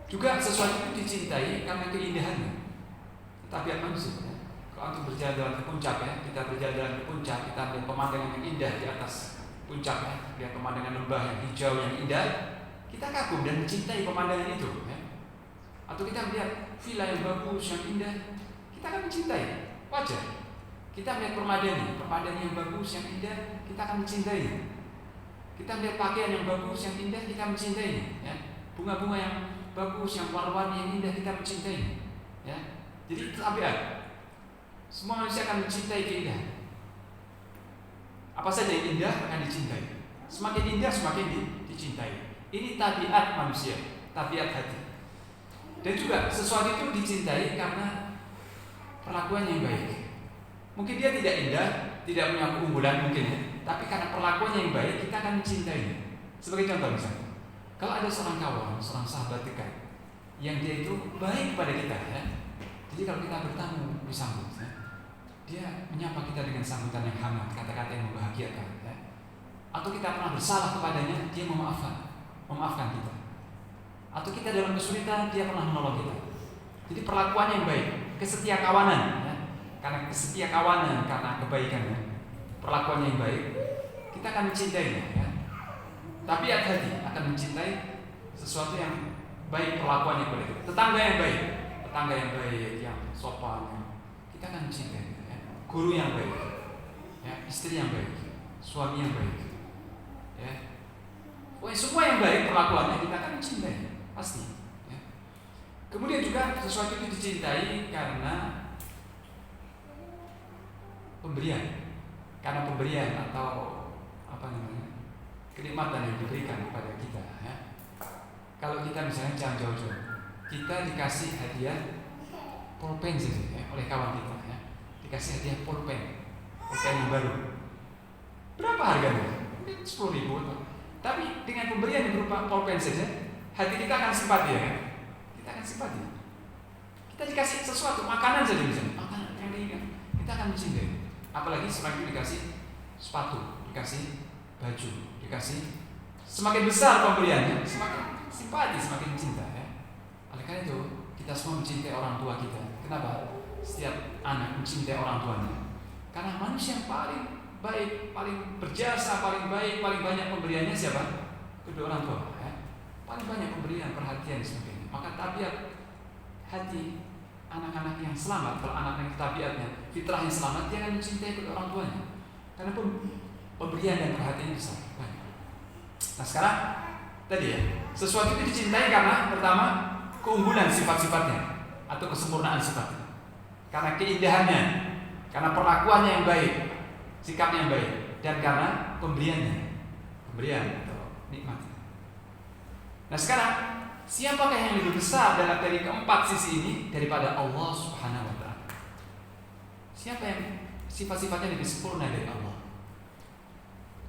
Juga sesuatu itu dicintai karena keindahannya. Tabiat manusia. Ya. Kalau untuk berjalan jalan ke puncak, ya, kita berjalan jalan ke puncak, kita melihat pemandangan yang indah di atas puncak, ya, lihat pemandangan lembah yang hijau yang indah, kita kagum dan mencintai pemandangan itu. Ya. Atau kita melihat villa yang bagus, yang indah, kita akan mencintai. Wajar. Kita melihat permadani yang bagus, yang indah, kita akan mencintai. Kita melihat pakaian yang bagus, yang indah, kita mencintai. Ya. Bunga-bunga yang bagus, yang warna-warni yang indah, kita mencintai. Ya. Jadi itu tabiat. Semua manusia akan mencintai keindahan. Apa saja yang indah akan dicintai. Semakin indah semakin dicintai. Ini tabiat manusia, tabiat hati. Dan juga sesuatu itu dicintai karena perlakuan yang baik. Mungkin dia tidak indah, tidak punya keunggulan mungkin ya, tapi karena perlakuan yang baik kita akan mencintainya. Sebagai contoh misalnya, kalau ada seorang kawan, seorang sahabat dekat yang dia itu baik kepada kita ya. Jadi kalau kita bertamu disambut ya, dia menyapa kita dengan sambutan yang hangat, kata-kata yang membahagiakan ya. Atau kita pernah bersalah kepadanya, dia memaafkan kita. Atau kita dalam kesulitan, dia pernah menolong kita. Jadi perlakuan yang baik, kesetia kawanan ya. Karena kesetia kawanan, karena kebaikannya, perlakuan yang baik, kita akan mencintainya ya. Tabiat hati akan mencintai sesuatu yang baik, perlakuan yang baik. Tetangga yang baik, yang sopan, kita akan mencintai ya. Guru yang baik ya, istri yang baik, suami yang baik ya. Pokoknya semua yang baik perlakuannya kita akan mencintai pasti ya. Kemudian juga sesuatu itu dicintai karena pemberian atau kenikmatan yang diberikan kepada kita ya. Kalau kita misalnya jangan jauh-jauh, kita dikasih hadiah pulpen ya, oleh kawan kita ya. Dikasih hadiah pulpen yang baru. Berapa harganya? Mungkin 10.000 tapi dengan pemberian yang berupa pulpen saja, hati kita akan simpati ya kan? Kita akan simpati. Kita dikasih sesuatu, makanan saja misalnya, makanan yang ringan, kita akan mencintai. Apalagi semakin dikasih sepatu, dikasih baju, dikasih, semakin besar pemberiannya, semakin simpati, semakin cinta ya. Oleh karena itu kita semua mencintai orang tua kita. Kenapa? Setiap anak mencintai orang tuanya. Karena manusia yang paling baik, paling berjasa, paling baik, paling banyak pemberiannya siapa? Kedua orang tua ya. Paling banyak pemberian, perhatian dan sebagainya. Maka tabiat hati anak-anak yang selamat, kalau anak-anak tabiatnya fitrah yang selamat, dia akan mencintai kedua orang tuanya. Karena pemberian dan perhatian besar banyak. Nah sekarang tadi ya, sesuatu itu dicintai karena pertama keunggulan sifat-sifatnya atau kesempurnaan sifatnya, karena keindahannya, karena perlakuannya yang baik, sikapnya yang baik, dan karena pemberian atau nikmatnya. Nah sekarang siapakah yang lebih besar dari keempat sisi ini daripada Allah Subhanahu wa Ta'ala? Siapa yang sifat-sifatnya lebih sempurna dari Allah?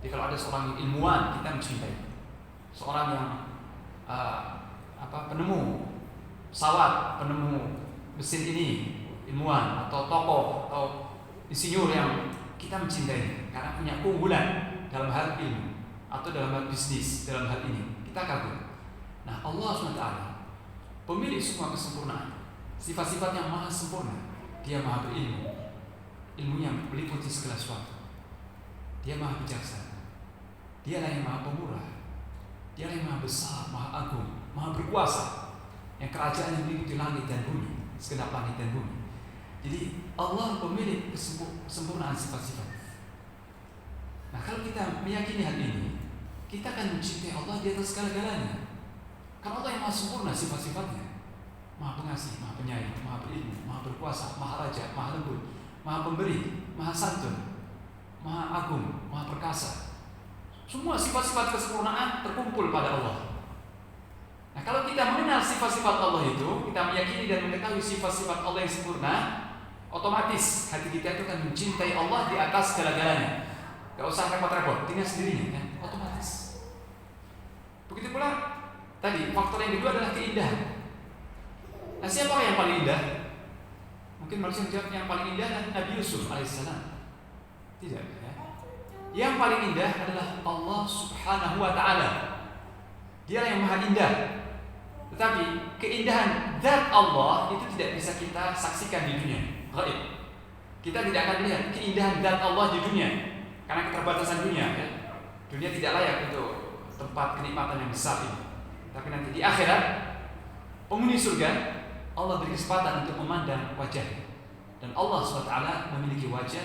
Jadi kalau ada seorang ilmuwan, kita mencintai. Seorang yang penemu pesawat, penemu mesin ini, ilmuwan atau tokoh atau insinyur yang kita mencintai karena punya keunggulan dalam hal ilmu atau dalam hal bisnis, dalam hal ini kita kagum. Nah Allah SWT pemilik semua kesempurnaan, sifat-sifat yang maha sempurna. Dia maha berilmu, ilmunya meliputi segala sesuatu. Dia maha bijaksana, dialah yang maha pemurah, dialah yang maha besar, maha agung, maha berkuasa. yang kerajaannya meliputi langit dan bumi, segenap langit dan bumi. Jadi Allah pemilik kesempurnaan sifat-sifat. Nah, kalau kita meyakini hal ini, kita akan mencintai Allah di atas segala-galanya. Karena Allah yang maha sempurna sifat-sifatnya. Maha pengasih, maha penyayang, maha berilmu, maha berkuasa, maha raja, maha lembut, maha pemberi, maha santun, maha agung, maha perkasa. Semua sifat-sifat kesempurnaan terkumpul pada Allah. Nah, kalau kita mengenal sifat-sifat Allah itu, kita meyakini dan mengetahui sifat-sifat Allah yang sempurna, otomatis hati kita itu akan mencintai Allah di atas segala-galanya. Gak usah repot-repot, tinggal sendirinya kan, otomatis. Begitu pula tadi faktor yang kedua adalah keindahan. Nah, siapa yang paling indah? Mungkin manusia menjawab yang paling indah adalah Nabi Yusuf alaihissalam. Tidak ya. Yang paling indah adalah Allah subhanahu wa ta'ala. Dia yang maha indah. Tetapi keindahan zat Allah itu tidak bisa kita saksikan di dunia gaib. Kita tidak akan melihat keindahan zat Allah di dunia karena keterbatasan dunia ya. Dunia tidak layak untuk tempat kenikmatan yang besar ini. Tapi nanti di akhirat penghuni surga Allah beri kesempatan untuk memandang wajahnya. Dan Allah SWT memiliki wajah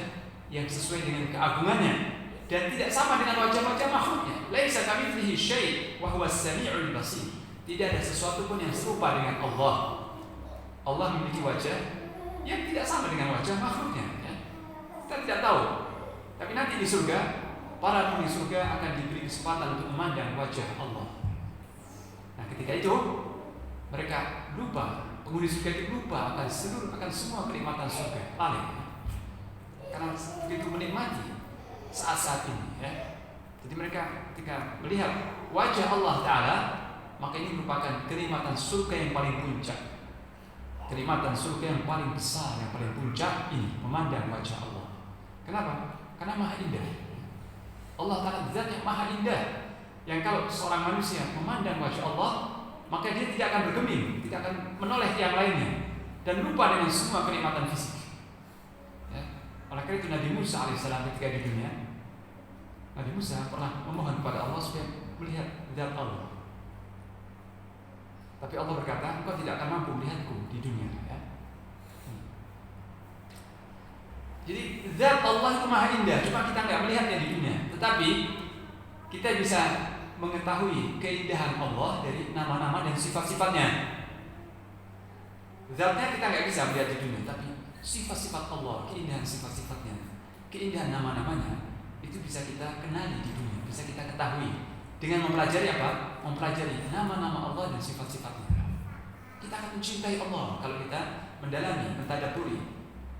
yang sesuai dengan keagungannya dan tidak sama dengan wajah-wajah makhluknya. Laisa kamitslihi syai' wa huwas sami'ul basir. Tidak ada sesuatu pun yang serupa dengan Allah. Allah memiliki wajah yang tidak sama dengan wajah makhluknya ya. Kita tidak tahu. Tapi nanti di surga para penghuni surga akan diberi kesempatan untuk memandang wajah Allah. Nah, ketika itu mereka lupa, penghuni surga itu lupa akan semua kenikmatan surga, lalai. Karena begitu menikmati saat-saat ini ya. Jadi mereka ketika melihat wajah Allah Ta'ala, maka ini merupakan kenikmatan surga yang paling puncak. Kenikmatan surga yang paling besar, yang paling puncak ini memandang wajah Allah. Kenapa? Karena maha indah. Allah Ta'ala zat yang maha indah, yang kalau seorang manusia memandang wajah Allah, maka dia tidak akan bergeming, tidak akan menoleh yang lainnya, dan lupa dengan semua kenikmatan fisik ya. Oleh karena itu Nabi Musa alaihissalam ketika di dunia, Nabi Musa pernah memohon kepada Allah supaya melihat zat Allah. Tapi Allah berkata, engkau tidak akan mampu melihatku di dunia ya. Jadi zat Allah itu maha indah, cuma kita nggak melihatnya di dunia. Tetapi kita bisa mengetahui keindahan Allah dari nama-nama dan sifat-sifatnya. Zatnya kita nggak bisa melihat di dunia, tapi sifat-sifat Allah, keindahan sifat-sifatnya, keindahan nama-namanya itu bisa kita kenali di dunia, bisa kita ketahui dengan mempelajari apa? Mempelajari nama-nama Allah dan sifat-sifatnya. Kita akan mencintai Allah kalau kita mendalami, mentadaburi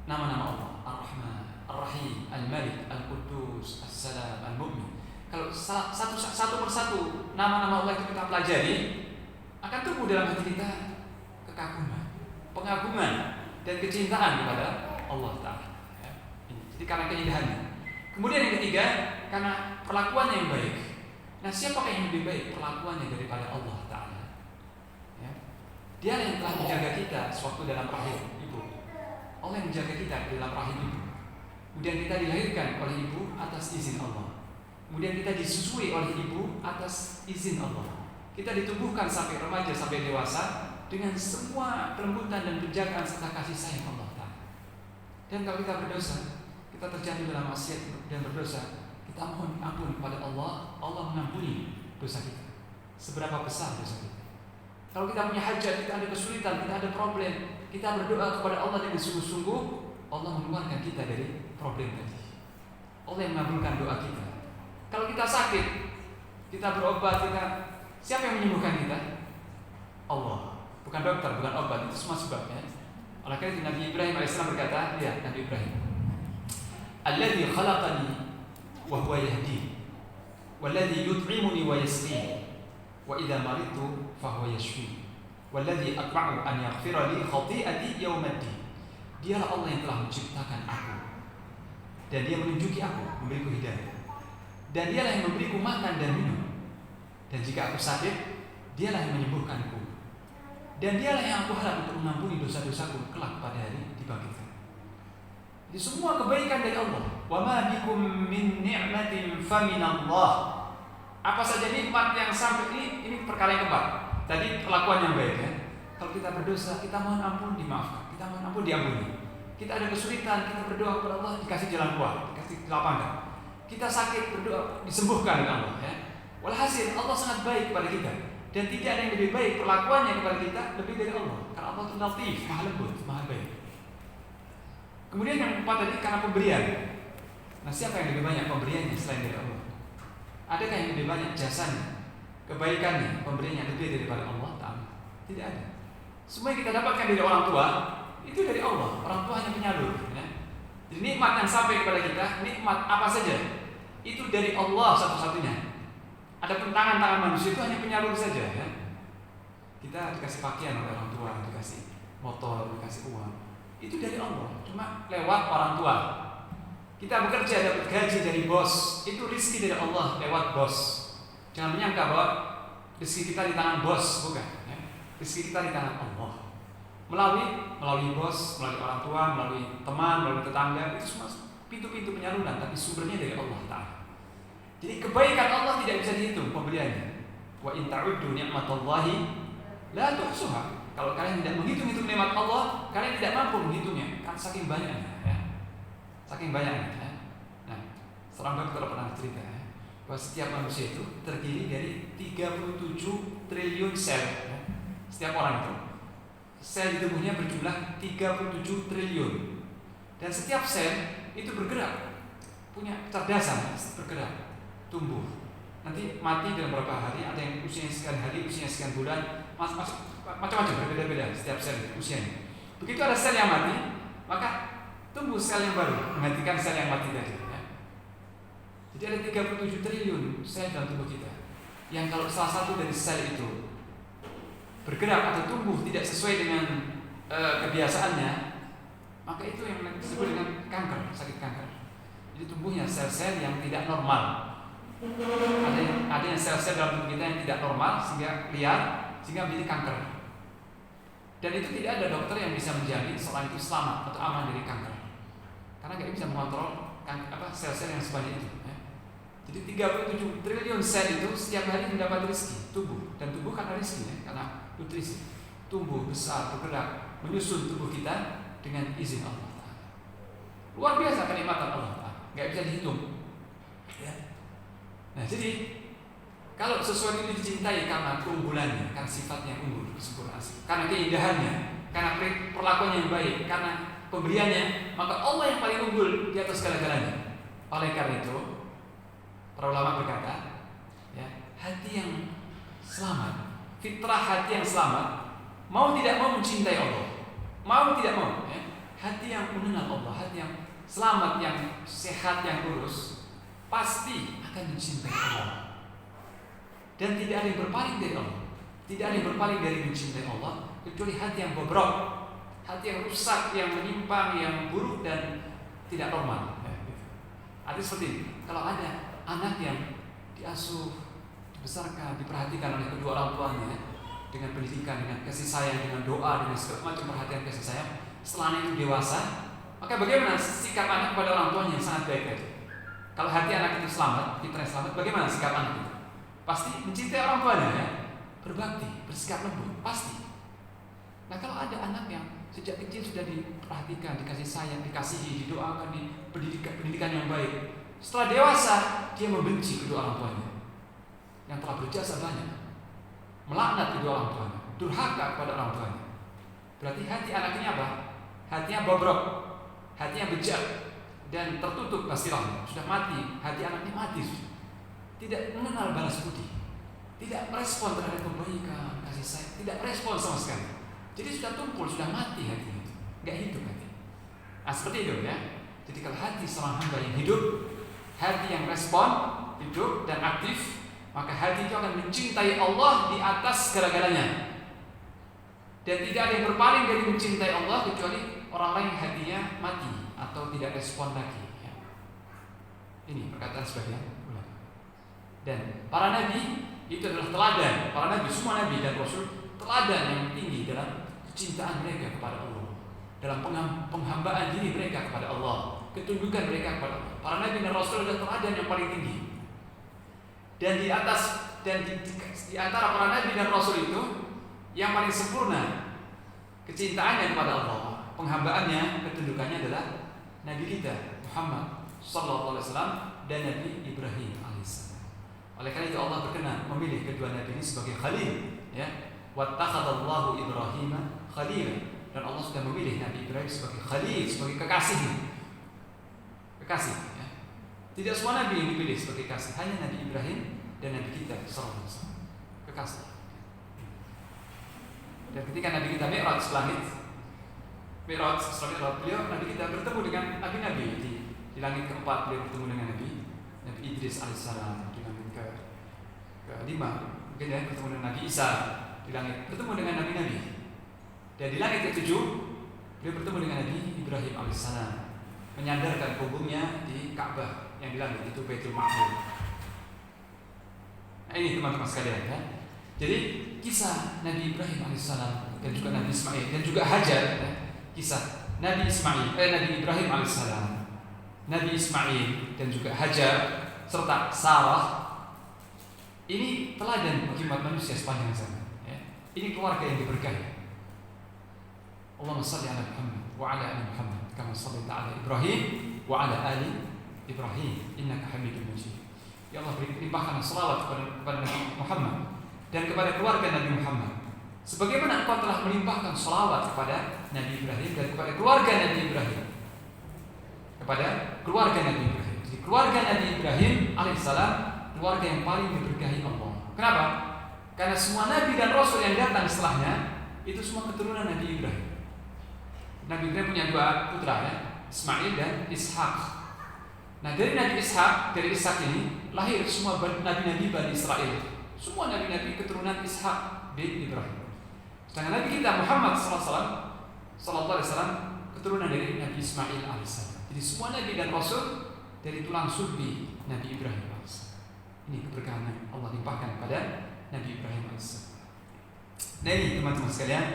nama-nama Allah. Ar-Rahman, Ar-Rahim, Al-Malik, Al-Quddus, As-Salam, Al-Mu'min. Kalau satu persatu nama-nama Allah itu kita pelajari, akan tumbuh dalam hati kita kekaguman, pengagungan dan kecintaan kepada Allah Ta'ala ya. Jadi karena keindahannya. Kemudian yang ketiga, karena perlakuannya yang baik. Nah, siapakah yang lebih baik perlakuannya daripada Allah Ta'ala ya? Dia yang telah menjaga kita sewaktu dalam rahim ibu. Allah yang menjaga kita dalam rahim ibu. Kemudian kita dilahirkan oleh ibu atas izin Allah. Kemudian kita disusui oleh ibu atas izin Allah. Kita ditumbuhkan sampai remaja, sampai dewasa dengan semua kelembutan dan penjagaan serta kasih sayang Allah Ta'ala. Dan kalau kita berdosa, kita terjatuh dalam maksiat dan berdosa, kita mohon ampun kepada Allah. Allah mengampuni dosa kita seberapa besar dosa kita. Kalau kita punya hajat, kita ada kesulitan, kita ada problem, kita berdoa kepada Allah dengan sungguh-sungguh, Allah mengeluarkan kita dari problem tadi. Allah yang mengabulkan doa kita. Kalau kita sakit, kita berobat, siapa yang menyembuhkan kita? Allah. Bukan dokter, bukan obat, itu semua sebabnya. Oleh karena itu Nabi Ibrahim AS berkata, lihat Nabi Ibrahim, Alladhi khalaqani wa huwa yahdi, walladhi yut'imuni wa yasqini, wa idha maritu fa huwa yashfi, walladhi atma'u an yaghfira li khati'ati yawmaddin. Dialah Allah yang telah menciptakan aku, dan dia menunjuki aku, memberiku hidayah, dan dialah yang memberiku makan dan minum, dan jika aku sakit, dialah yang menyembuhkanku, dan dialah yang aku harap untuk mengampuni dosa-dosaku kelak pada hari dibangkitkan. Jadi semua kebaikan dari Allah. Wa ma bikum min ni'matin fa min Allah. Apa saja nikmat yang sampai ini perkara yang keempat. Tadi perlakuan yang baik ya. Kalau kita berdosa, kita mohon ampun dimaafkan, kita mohon ampun diampuni. Kita ada kesulitan, kita berdoa kepada Allah, dikasih jalan keluar, dikasih lapangan. Kita sakit, berdoa, disembuhkan oleh Allah. Ya. Walhasil Allah sangat baik kepada kita, dan tidak ada yang lebih baik perlakuannya kepada kita lebih dari Allah. Karena Allah itu latif, maha lembut, maha baik. Kemudian yang keempat tadi karena pemberian. Nah, siapa yang lebih banyak pemberiannya selain dari Allah? Adakah yang lebih banyak jasanya, kebaikannya, pemberiannya lebih daripada Allah Ta'ala? Tidak ada. Semua yang kita dapatkan dari orang tua itu dari Allah. Orang tua hanya penyalur. Ya. Jadi nikmat yang sampai kepada kita, nikmat apa saja, itu dari Allah satu-satunya. Ada tangan manusia itu hanya penyalur saja. Ya. Kita dikasih pakaian oleh orang tua, dikasih motor, dikasih uang, itu dari Allah. Cuma lewat orang tua. Kita bekerja dapat gaji dari bos, itu rezeki dari Allah lewat bos. Jangan menyangka bahwa rezeki kita di tangan bos, bukan. Ya. Rezeki kita di tangan Allah. Melalui bos, melalui orang tua, melalui teman, melalui tetangga, itu semua pintu-pintu penyaluran, tapi sumbernya dari Allah Ta'ala. Jadi kebaikan Allah tidak bisa dihitung pemberiannya. Wa in ta'uddu ni'matallahi la tuhsuha. Kalau kalian tidak menghitung-hitung nikmat Allah, kalian tidak mampu menghitungnya, kan saking banyaknya. Ya. Saking banyaknya. Ya. Nah, seorang dokter pernah cerita ya, bahwa setiap manusia itu terdiri dari 37 triliun sel. Ya. Setiap orang itu, sel di tubuhnya berjumlah 37 triliun. Dan setiap sel itu bergerak, punya kecerdasan, bergerak, tumbuh. Nanti mati dalam beberapa hari, ada yang usianya sekian hari, usianya sekian bulan, macam-macam, berbeda-beda setiap sel usianya. Begitu ada sel yang mati, maka tumbuh sel yang baru menggantikan sel yang mati tadi. Ya. Jadi ada 37 triliun sel dalam tubuh kita. Yang kalau salah satu dari sel itu bergerak atau tumbuh tidak sesuai dengan kebiasaannya, maka itu yang disebut dengan kanker, sakit kanker. Jadi tumbuhnya sel-sel yang tidak normal. Ada yang sel-sel dalam tubuh kita yang tidak normal sehingga liar, sehingga menjadi kanker. Dan itu tidak ada dokter yang bisa menjamin seorang itu selamat atau aman dari kanker, karena nggak bisa mengontrol sel-sel yang sebanyak itu. Ya. Jadi 37 triliun sel itu setiap hari mendapat rezeki tubuh, dan tubuh karena rezeki, ya, karena nutrisi, tumbuh besar, bergerak, menyusun tubuh kita dengan izin Allah. Luar biasa kenikmatan Allah, nggak bisa dihitung. Ya. Nah, jadi kalau sesuatu itu dicintai karena keunggulannya, karena sifatnya unggul, kesempurnaan, karena keindahannya, karena perlakuannya yang baik, karena pemberiannya, maka Allah yang paling unggul di atas segala-galanya. Oleh karena itu, para ulama berkata, ya, hati yang selamat, fitrah hati yang selamat, mau tidak mau mencintai Allah, mau tidak mau, ya, hati yang mengenal Allah, hati yang selamat, yang sehat, yang lurus, pasti akan mencintai Allah. Dan tidak ada yang berpaling dari Allah, tidak ada yang berpaling dari mencintai Allah, kecuali hati yang bobrok, hati yang rusak, yang menyimpang, yang buruk dan tidak normal. Artinya seperti ini. Kalau ada anak yang diasuh, dibesarkan, diperhatikan oleh kedua orang tuanya dengan pendidikan, dengan kasih sayang, dengan doa, dengan segala macam perhatian kasih sayang, setelah itu dewasa, maka bagaimana sikap anak pada orang tuanya yang sangat baik tadi? Kalau hati anak itu selamat, fitrah selamat, bagaimana sikap anak itu? Pasti mencintai orang tuanya, ya? Berbakti, bersikap lembut, pasti. Nah, kalau ada anak yang sejak kecil sudah diperhatikan, dikasih sayang, dikasihi, didoakan, di pendidikan yang baik, setelah dewasa dia membenci kedua orang tuanya yang telah berjasa banyak, melaknat kedua orang tuanya, durhaka kepada orang tuanya. Berarti hati anak ini apa? Hatinya bobrok, hatinya bejat dan tertutup basirahnya, sudah mati, hati anak ini mati, tidak mengenal balas budi, tidak merespon terhadap kebaikan, kasih sayang, tidak merespon sama sekali. Jadi sudah tumpul, sudah mati hati itu, nggak hidup hati. Nah, seperti itu ya. Jadi kalau hati seorang hamba yang hidup, hati yang respon, hidup dan aktif, maka hati itu akan mencintai Allah di atas segala-galanya. Dan tidak ada yang berpaling dari mencintai Allah kecuali orang-orang yang hatinya mati atau tidak respon lagi. Ya. Ini perkataan sebagian ulama. Dan para nabi itu adalah teladan. Para nabi, semua nabi dan rasul teladan yang tinggi dalam kecintaan mereka kepada Allah, dalam penghambaan diri mereka kepada Allah, ketundukan mereka kepada Allah. Para nabi dan rasul adalah teladan yang paling tinggi. Dan di atas dan di antara para nabi dan rasul itu yang paling sempurna kecintaannya kepada Allah, penghambaannya, ketundukannya adalah Nabi kita Muhammad sallallahu alaihi wasallam dan Nabi Ibrahim alaihissalam. Oleh karena itu Allah berkenan memilih kedua nabi ini sebagai khalil, ya. Wattakhadallahu Ibrahim khalila, dan Allah sudah memilih Nabi Ibrahim sebagai khalil, sebagai kekasih. Kekasih, ya. Tidak semua nabi yang dipilih sebagai kasih, hanya Nabi Ibrahim dan Nabi kita sallallahu alaihi wasallam. Kekasih. Dan ketika Nabi kita Mi'raj langit, beliau Nabi kita bertemu dengan nabi-nabi di langit keempat. Beliau bertemu dengan Nabi Idris alaihissalam di langit ke-5, mungkin ya, bertemu dengan Nabi Isa di langit, bertemu dengan nabi-nabi. Dan di langit ke-7 beliau bertemu dengan Nabi Ibrahim alaihissalam, menyandarkan punggungnya di Ka'bah yang di langit itu, Baitul Ma'mur. Nah, ini teman-teman sekalian, ya. Jadi kisah Nabi Ibrahim alaihissalam dan juga Nabi Ismail dan juga Hajar, ya. Kisah Nabi Ibrahim alaihissalam, Nabi Ismail dan juga Hajar serta Sarah ini teladan bagi umat manusia sepanjang zaman, ya. Ini keluarga yang diberkahi. Allahumma shalli ala Muhammad wa ala ali Muhammad kama shallaita ala Ibrahim wa ala ali Ibrahim innaka Hamidum Majid. Ya Allah, limpahkan salawat kepada Nabi Muhammad dan kepada keluarga Nabi Muhammad sebagaimana Engkau telah melimpahkan salawat kepada Nabi Ibrahim dan kepada keluarga Nabi Ibrahim. Kepada keluarga Nabi Ibrahim. Jadi keluarga Nabi Ibrahim alaihissalam keluarga yang paling diberkahi Allah. Kenapa? Karena semua nabi dan rasul yang datang setelahnya itu semua keturunan Nabi Ibrahim. Nabi Ibrahim punya 2 putra, ya, Ismail dan Ishak. Nah, dari Nabi Ishak ini lahir semua nabi-nabi Bani Israel. Semua nabi-nabi keturunan Ishak bin Ibrahim. Sedangkan Nabi kita Muhammad sallallahu alaihi wasallam keturunan dari Nabi Ismail alaihissalam. Jadi semua nabi dan rasul dari tulang sulbi Nabi Ibrahim alaihissalam. Ini keberkahan Allah limpahkan kepada Nabi Ibrahim alaihissalam. Nah, ini teman-teman sekalian,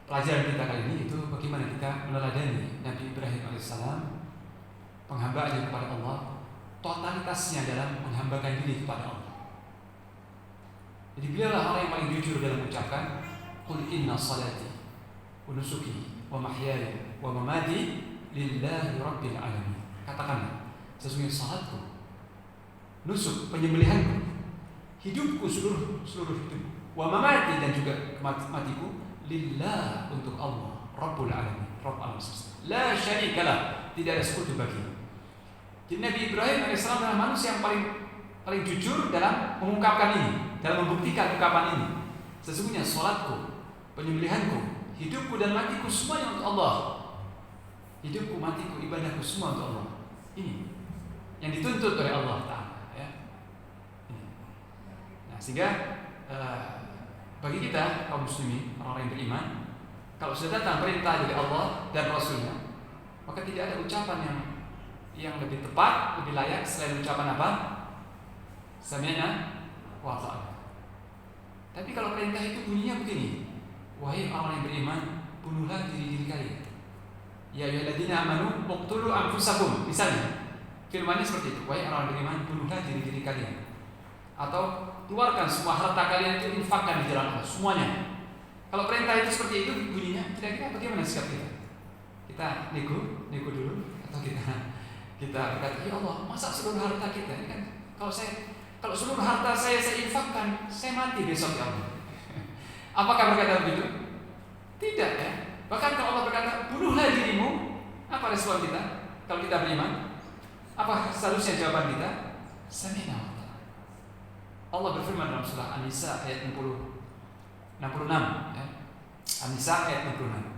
pelajaran kita kali ini itu bagaimana kita meneladani Nabi Ibrahim alaihissalam, penghambaannya kepada Allah, totalitasnya dalam menghambakan diri kepada Allah. Jadi beliaulah orang yang paling jujur dalam mengucapkan qul inna salati wa nusuki wa mahyaya wa mamati lillahi rabbil alamin. Katakanlah, sesungguhnya salatku, nusuk, penyembelihanku, hidupku seluruh hidup, wa mamati, dan juga matiku, lillah, untuk Allah Rabbul alamin, Rabb alam semesta, la syarikalah, tidak ada sekutu bagi. Jadi Nabi Ibrahim alaihissalam adalah manusia yang paling jujur dalam mengungkapkan ini, dalam membuktikan ungkapan ini. Sesungguhnya salatku, penyembelihanku, hidupku dan matiku semuanya untuk Allah. Hidupku, matiku, ibadahku semua untuk Allah. Ini yang dituntut oleh Allah Ta'ala, ya. Nah, sehingga bagi kita kaum muslimin, orang yang beriman, kalau sudah datang perintah dari Allah dan Rasulnya, maka tidak ada ucapan yang lebih tepat, lebih layak selain ucapan apa? Sami'na wa ata'na. Tapi kalau perintah itu bunyinya begini: wahai orang yang beriman, bunuhlah diri kalian. Ya ayyuhalladzina amanu uqtulu anfusakum. Misalnya firmannya seperti itu: wahai orang beriman, bunuhlah diri kalian. Atau keluarkan semua harta kalian itu, infakkan di jalan Allah semuanya. Kalau perintah itu seperti itu bunyinya, kira-kira bagaimana sikap kita? Kita nego dulu, atau kita berkata, ya Allah, masa seluruh harta kita ini kan, kalau seluruh harta saya infakkan, saya mati besok, ya Allah. Apakah berkata begitu? Tidak, ya. Bahkan kalau Allah berkata, bunuhlah dirimu, apa respon kita? Kalau kita beriman, apa seharusnya jawaban kita? Sami'na wa ata'na. Allah berfirman dalam surah An-Nisa ayat 66, ya. An-Nisa ayat 66.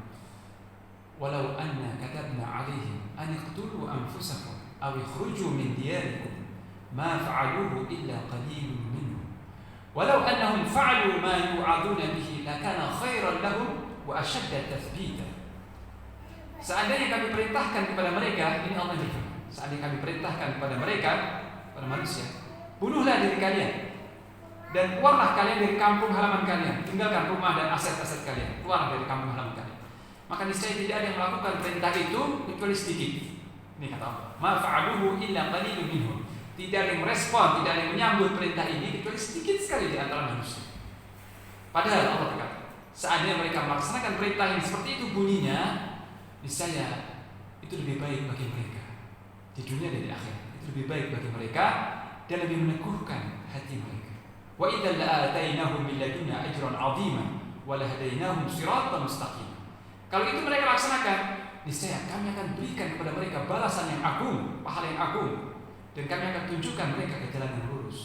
Walau anna katabna 'alaihim an iqtulu anfusakum aw ikhruju min diyarikum ma fa'aluhu illa qalilun minhum. Walau annahum fa'alu ma yu'aduna bihi lakana khairan lahum wa ashadda tathbita. Seandainya kami perintahkan kepada mereka, ini Allah berfirman, seandainya kami perintahkan kepada mereka, pada manusia, bunuhlah diri kalian dan keluarlah kalian dari kampung halaman kalian, tinggalkan rumah dan aset-aset kalian, keluar dari kampung halaman kalian, maka niscaya tidak ada yang melakukan perintah itu kecuali sedikit. Ini kata Allah, ma fa'aluhu illa qalilun minhum. Tidak ada yang merespon, tidak ada yang menyambut perintah ini kecuali sedikit sekali di antara manusia. Padahal Allah berkata, seandainya mereka melaksanakan perintah yang seperti itu bunyinya, niscaya itu lebih baik bagi mereka di dunia dan di akhirat. Itu lebih baik bagi mereka dan lebih meneguhkan hati mereka. Wa idza la'atainahum min ladunna ajran 'azima wa lahadainahum siratan mustaqim. Kalau itu mereka laksanakan, niscaya kami akan berikan kepada mereka balasan yang agung, pahala yang agung, dan kami akan tunjukkan mereka ke jalan yang lurus.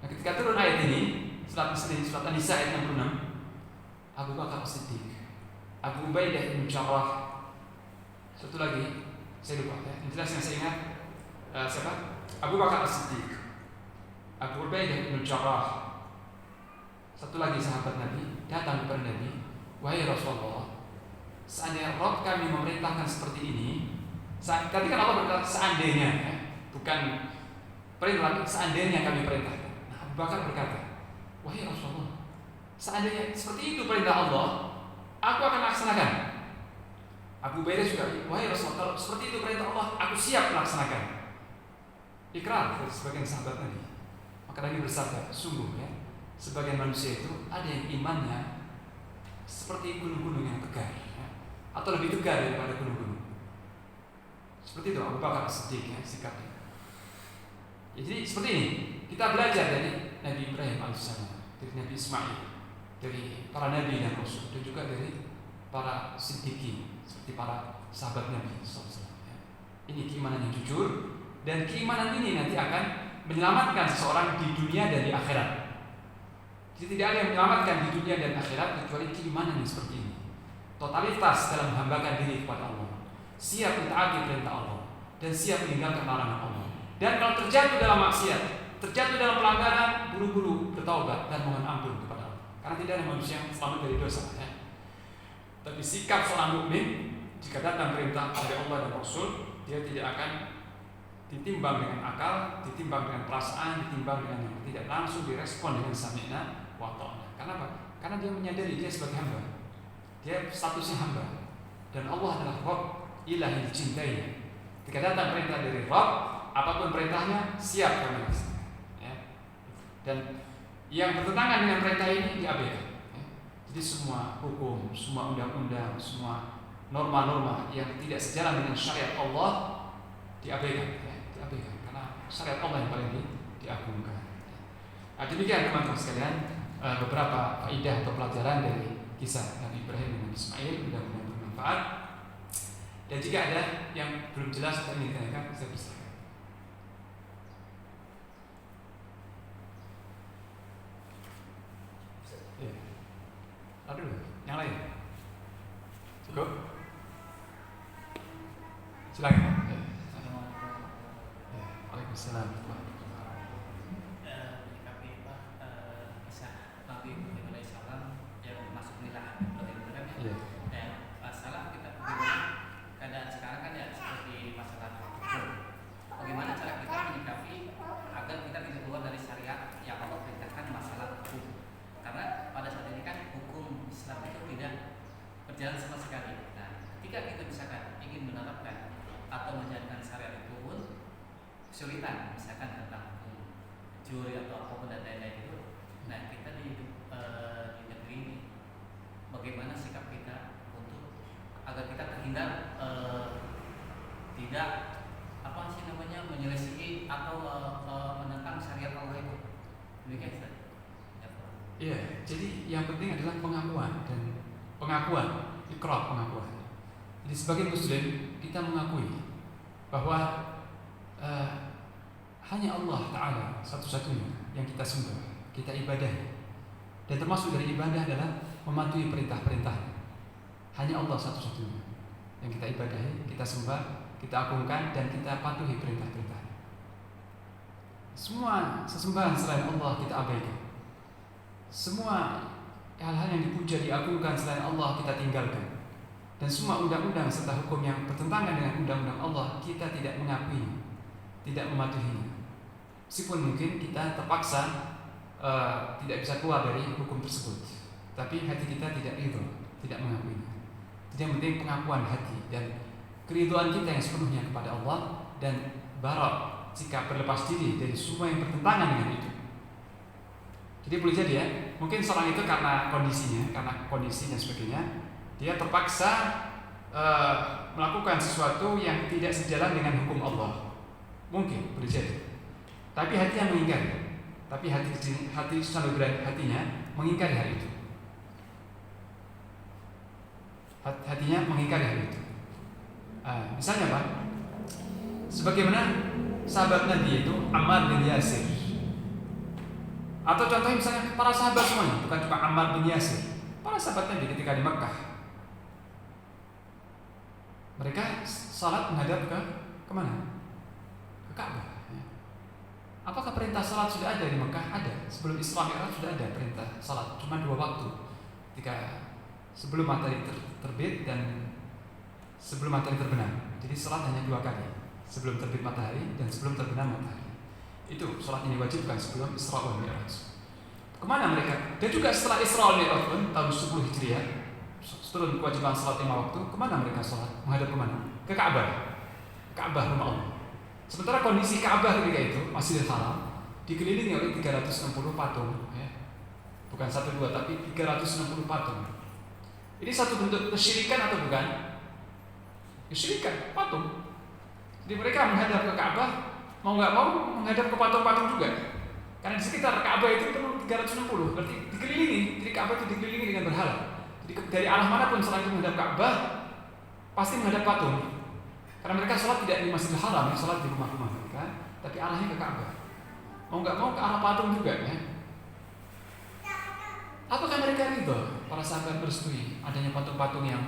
Nah, ketika turun ayat ini, surat An-Nisa ayat 66, Abu Bakar As-Siddiq, Abu Ubaidah bin Jarrah, satu lagi saya lupa ya. Yang jelas yang saya ingat siapa? Abu Bakar As-Siddiq, Abu Ubaidah bin Jarrah, satu lagi sahabat Nabi datang kepada Nabi, wahai Rasulullah, seandainya Rabb kami memerintahkan seperti ini, tadi kan Allah berkata seandainya, ya, bukan perintah, seandainya kami perintahkan. Nah, Abu Bakar berkata, wahai Rasulullah, seandainya seperti itu perintah Allah, aku akan laksanakan. Abu Ubaidah juga, wahai Rasulullah, kalau seperti itu perintah Allah, aku siap melaksanakan. Ikrar dari sebagian sahabat Nabi. Maka Nabi bersabda, sungguh ya, sebagian manusia itu ada yang imannya seperti gunung-gunung yang tegar, ya, atau lebih tegar daripada gunung-gunung. Seperti itu Abu Bakar As-Siddiq ya, sikapnya. Ya, jadi seperti ini kita belajar dari Nabi Ibrahim alaihissalam, dari Nabi Ismail, dari para nabi dan rasul, dan juga dari para siddiqin seperti para sahabat Nabi SAW. Ini keimanan yang jujur, dan keimanan ini nanti akan menyelamatkan seseorang di dunia dan di akhirat. Jadi tidak ada yang menyelamatkan di dunia dan akhirat kecuali keimanan yang seperti ini. Totalitas dalam menghambakan diri kepada Allah, siap mentaati perintah Allah, dan siap meninggalkan larangan Allah. Dan kalau terjatuh dalam maksiat, terjatuh dalam pelanggaran, buru-buru bertaubat dan mohon ampun kepada Allah. Karena tidak ada manusia yang selamat dari dosa. Ya. Tapi sikap seorang mukmin, jika datang perintah dari Allah dan Rasul, dia tidak akan ditimbang dengan akal, ditimbang dengan perasaan, ditimbang dengan yang tidak, langsung direspon dengan sami'na wa ta'na. Kenapa? Karena dia menyadari dia sebagai hamba, dia statusnya hamba, dan Allah adalah Rabb ilahi dicintainya. Ketika datang perintah dari Rabb, apapun perintahnya siap kami laksanakan. Ya. Dan yang bertentangan dengan perintah ini diabaikan. Ya. Jadi semua hukum, semua undang-undang, semua norma-norma yang tidak sejalan dengan syariat Allah diabaikan. Ya. Diabaikan karena syariat Allah yang paling diagungkan. Nah, demikian teman-teman sekalian, beberapa faedah atau pelajaran dari kisah Nabi Ibrahim dan Nabi Ismail, mudah-mudahan bermanfaat. Dan jika ada yang belum jelas atau ingin ditanyakan, saya persilakan. Ya. Aduh, yang lain. Cukup? Silakan. Ya. Waalaikumsalam. Berjalan sama sekali. Nah, ketika kita misalkan ingin menerapkan atau menjalankan syariat itu pun kesulitan, misalkan tentang juri atau apapun dan lain-lain itu. Nah, kita di negeri ini, bagaimana sikap kita untuk agar kita terhindar tidak menyelesaikan atau menentang syariat Allah itu. Demikian Ustaz. Iya, jadi yang penting adalah pengakuan, ikrar pengakuan. Jadi sebagai muslim kita mengakui bahwa hanya Allah Ta'ala satu-satunya yang kita sembah, kita ibadahi. Dan termasuk dari ibadah adalah mematuhi perintah-perintahnya. Hanya Allah satu-satunya yang kita ibadahi, kita sembah, kita agungkan, dan kita patuhi perintah-perintahnya. Semua sesembahan selain Allah kita abaikan. Semua hal-hal yang dipuja, diagungkan selain Allah kita tinggalkan. Dan semua undang-undang serta hukum yang bertentangan dengan undang-undang Allah kita tidak mengakuinya, tidak mematuhinya. Meskipun mungkin kita terpaksa tidak bisa keluar dari hukum tersebut, tapi hati kita tidak ridho, tidak mengakuinya. Jadi yang penting pengakuan hati dan keridhaan kita yang sepenuhnya kepada Allah, dan barak jika berlepas diri dari semua yang bertentangan dengan itu. Jadi boleh jadi ya, mungkin seorang itu karena kondisi dan sebagainya, dia terpaksa melakukan sesuatu yang tidak sejalan dengan hukum Allah. Mungkin boleh jadi. Tapi hatinya mengingkari. Tapi hati hatinya mengingkari hal itu. Hatinya mengingkari hal itu. Misalnya apa? Sebagaimana sahabat Nabi itu Ammar bin Yasir. Atau contohnya misalnya para sahabat semuanya, bukan cuma Ammar bin Yasir. Para sahabat Nabi ketika di Mekah, mereka salat menghadap kemana? Ke Ka'bah. Apakah perintah salat sudah ada di Mekah? Ada. Sebelum Isra Mi'raj sudah ada perintah salat, cuma 2 waktu. Ketika sebelum matahari terbit dan sebelum matahari terbenam. Jadi salat hanya 2 kali, sebelum terbit matahari dan sebelum terbenam matahari. Itu salat yang diwajibkan sebelum Isra wal Mi'raj. Kemana mereka? Dan juga setelah Isra wal Mi'raj pun tahun 10 Hijriah, turun kewajiban salat 5 waktu. Kemana mereka salat? Menghadap kemana? Ke Ka'bah. Ka'bah rumah Allah. Sementara kondisi Ka'bah ketika itu Masjidil Haram dikelilingi oleh 360 patung, ya. Bukan 1-2 tapi 360 patung. Ini satu bentuk kesyirikan atau bukan? Kesyirikan, patung. Jadi mereka menghadap ke Ka'bah, mau nggak mau menghadap ke patung-patung juga. Karena di sekitar Ka'bah itu penuh 360, berarti dikelilingi. Jadi Ka'bah itu dikelilingi dengan berhala. Jadi dari arah manapun selain itu menghadap Ka'bah, pasti menghadap patung. Karena mereka sholat tidak di Masjidil Haram, sholat di rumah-rumah mereka, tapi arahnya ke Ka'bah. Mau nggak mau ke arah patung juga, ya. Apakah mereka ridho? Para sahabat bersetui adanya patung-patung yang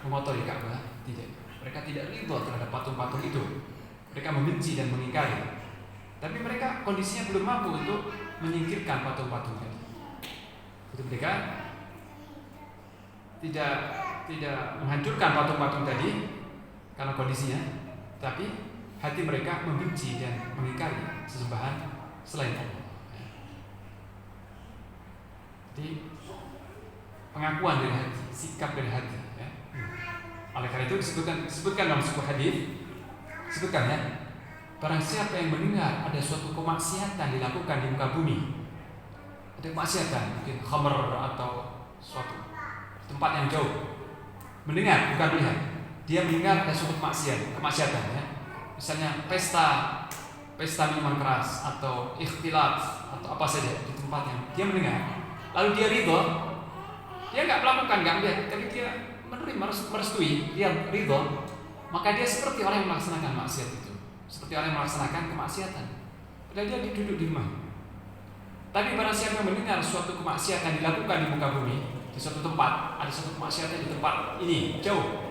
mengotori Ka'bah? Tidak. Mereka tidak ridho terhadap patung-patung itu. Mereka membenci dan mengingkari. Tapi mereka kondisinya belum mampu untuk menyingkirkan patung-patung tadi. Jadi mereka tidak menghancurkan patung-patung tadi karena kondisinya, tapi hati mereka membenci dan mengingkari sesembahan selain Allah. Jadi pengakuan dari hati, sikap dari hati, ya. Oleh karena itu disebutkan dalam sebuah hadis, disebutkan ya, barang siapa yang mendengar ada suatu kemaksiatan dilakukan di muka bumi, ada kemaksiatan, mungkin khamr atau suatu tempat yang jauh, mendengar bukan melihat. Dia mendengar ada suatu kemaksiatan, ya. Misalnya pesta minuman keras atau ikhtilat atau apa saja di tempat yang dia mendengar, lalu dia ridho, dia nggak melakukan, nggak melihat, tapi dia menerima, merestui, dia ridho, maka dia seperti orang yang melaksanakan maksiat itu, seperti orang yang melaksanakan kemaksiatan, padahal dia duduk di rumah. Tapi barang siapa yang mendengar suatu kemaksiatan dilakukan di muka bumi, di suatu tempat, ada suatu kemaksiatan di tempat ini jauh.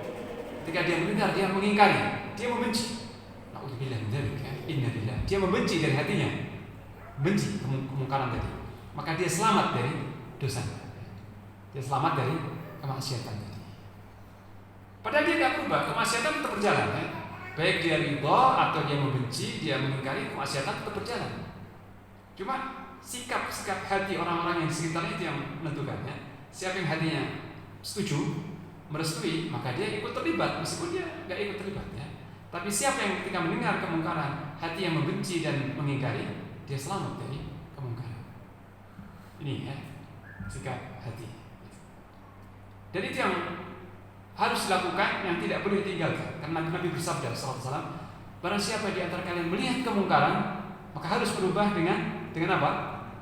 Ketika dia mendengar, dia mengingkari, dia membenci. Na'udzubillah min dzalik, ya. Innalillah. Dia membenci dari hatinya, benci kemungkaran tadi. Maka dia selamat dari dosa. Dia selamat dari kemaksiatan tadi. Padahal dia tidak berubah, kemaksiatan tetap berjalan, ya. Baik dia ridha atau dia membenci, dia mengingkari, kemaksiatan tetap berjalan. Cuma sikap hati orang-orang yang di sekitarnya itu yang menentukan, ya. Siapa yang hatinya setuju, merestui, maka dia ikut terlibat meskipun dia nggak ikut terlibat, ya. Tapi siapa yang ketika mendengar kemungkaran, hati yang membenci dan mengingkari, dia selamat dari kemungkaran. Ini, ya, sikap hati. Dan itu yang harus dilakukan, yang tidak boleh ditinggalkan. Karena Nabi bersabda sallallahu alaihi wasallam, barang siapa di antara kalian melihat kemungkaran, maka harus berubah dengan apa?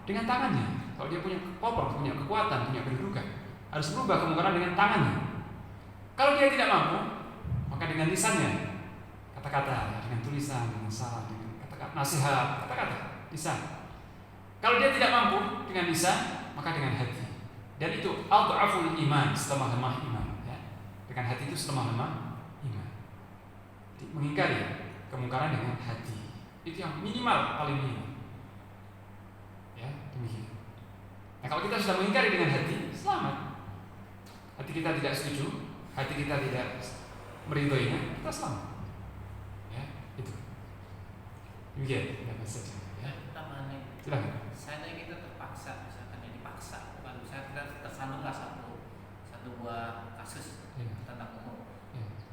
Dengan tangannya. Kalau dia punya power, punya kekuatan, punya kedudukan, harus berubah kemungkaran dengan tangannya. Kalau dia tidak mampu, maka dengan lisannya, kata-kata, dengan tulisan, dengan saran, dengan kata-kata nasihat, kata-kata, lisan. Kalau dia tidak mampu dengan lisan, maka dengan hati. Dan itu adhaful iman, setengah lemah iman, ya. Dengan hati itu setengah lemah iman. Jadi, mengingkari kemungkaran dengan hati, itu yang minimal, paling minimal. Ya, demikian. Nah, kalau kita sudah mengingkari dengan hati, selamat. Hati kita tidak setuju, hati kita tidak meridhoinya, kita selamat. Ya, itu. Demikian, ya, saja. Ya. Silakan. Saya tadi kita terpaksa, misalkan yang dipaksa, bukan misalnya kita tersandunglah satu buah kasus tentang hukum.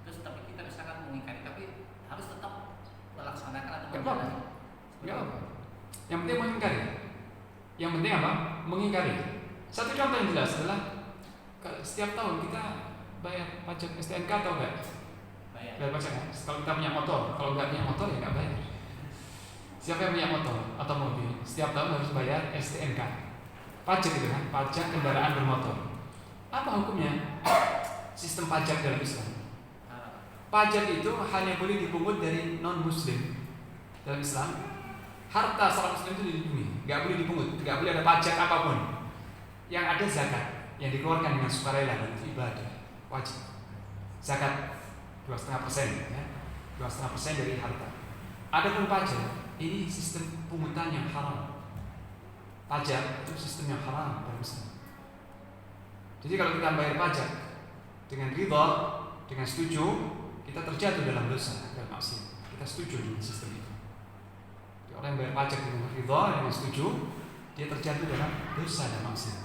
Terus tapi kita misalkan mengingkari, tapi harus tetap melaksanakan atau menjalani. Enggak apa. Yang penting mengingkari. Yang penting apa? mengingkari. Satu contoh yang jelas adalah setiap tahun kita bayar pajak STNK atau enggak? Bayar pajak kan? Kalau kita punya motor, kalau enggak punya motor ya enggak bayar. Siapa yang punya motor atau mobil setiap tahun harus bayar STNK, pajak itu kan, pajak kendaraan bermotor. Apa hukumnya sistem pajak dalam Islam? Pajak itu hanya boleh dipungut dari non muslim dalam Islam. Harta seorang muslim itu dilindungi, nggak boleh dipungut, nggak boleh ada pajak apapun. Yang ada zakat yang dikeluarkan dengan sukarela dan itu ibadah wajib. Zakat 2,5%, ya, 2,5% dari harta. Adapun pajak ini sistem pungutan yang haram. Pajak itu sistem yang haram dalam Islam. Jadi kalau kita bayar pajak dengan ridha, dengan setuju, kita terjatuh dalam dosa dan maksiat. Kita setuju dengan sistem itu. Jadi orang yang bayar pajak dengan ridha, dengan setuju, dia terjatuh dalam dosa dan maksiat.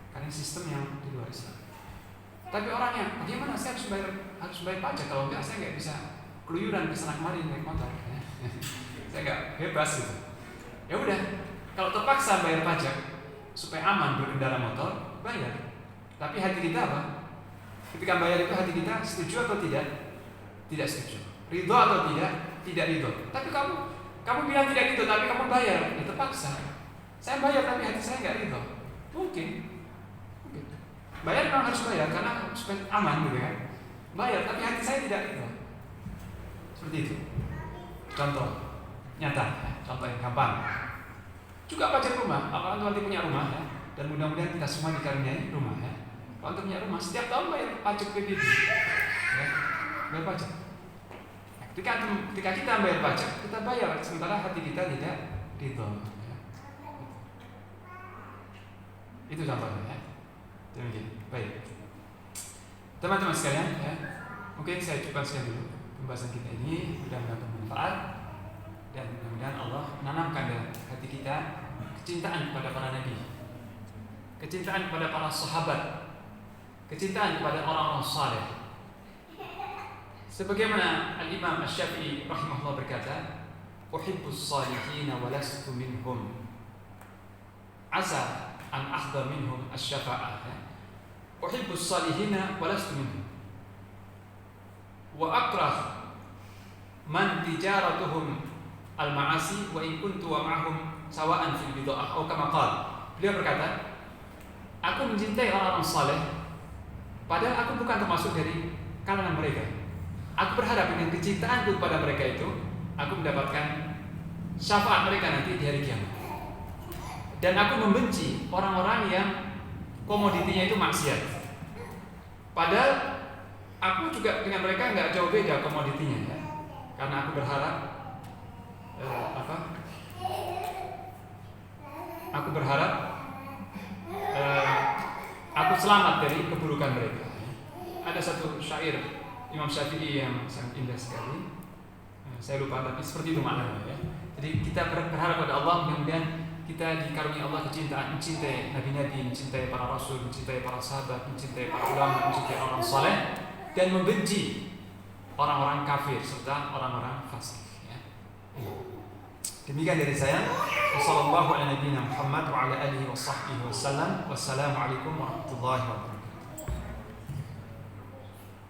Karena sistem yang di luar Islam. Tapi orangnya, bagaimana saya harus bayar pajak? Kalau enggak, saya nggak bisa keluyuran ke sana kemari naik motor. Saya nggak bebas gitu. Ya udah, kalau terpaksa bayar pajak supaya aman berkendara motor, bayar. Tapi hati kita apa? Ketika bayar itu hati kita setuju atau tidak? Tidak setuju. Ridho atau tidak? Tidak ridho. Tapi kamu bilang tidak ridho, tapi kamu bayar, ya terpaksa. Saya bayar tapi hati saya nggak ridho. Mungkin. Bayar memang harus bayar karena supaya aman gitu kan. Bayar tapi hati saya tidak ridho. Seperti itu. Contoh nyata, ya. Contoh yang gampang. Juga pajak rumah. Apalagi nanti punya rumah ya. Dan mudah-mudahan kita semua dikaruniai rumah ya. Kalau untuk punya rumah setiap tahun bayar pajak PBB. Ya. Bayar pajak. Nah, ketika kita bayar pajak, kita bayar sementara hati kita tidak ridho. Ya. Itu contohnya ya. Demikian. Baik. Teman-teman sekalian ya. Mungkin saya cukupkan sekian dulu pembahasan kita ini, mudah-mudahan bermanfaat dan mudah-mudahan Allah menanamkan dalam hati kita kecintaan kepada para nabi, kecintaan kepada para sahabat, kecintaan kepada orang-orang saleh. Sebagaimana Al-Imam Asy-Syafi'i rahimahullah berkata, "Uhibbus shalihin wa lastu minhum. Asa an ahdha minhum asy-syafa'ah." Uhibbus shalihin wa lastu minhum. Wa akrah man tijaratuhum al-ma'asi wa in kuntu wa ma'hum sawa'an fil bid'ah atau kama qala. Beliau berkata, aku mencintai orang-orang saleh padahal aku bukan termasuk dari kalangan mereka. Aku berharap dengan kecintaanku kepada mereka itu aku mendapatkan syafaat mereka nanti di hari kiamat. Dan aku membenci orang-orang yang komoditinya itu maksiat. Padahal aku juga dengan mereka nggak jauh beda komoditinya ya. Karena aku berharap aku berharap aku selamat dari keburukan mereka. Ada satu syair Imam Syafi'i yang sangat indah sekali. Saya lupa tapi seperti itu maknanya ya. Jadi kita berharap pada Allah mudah-mudahan kita dikaruniai Allah kecintaan, mencintai nabi-nabi, mencintai para rasul, mencintai para sahabat, mencintai para ulama, mencintai orang saleh dan membenci orang-orang kafir serta orang-orang fasik ya. Demikian dari saya. Wassalamualaikum warahmatullahi wabarakatuh. Wassalamualaikum warahmatullahi wabarakatuh.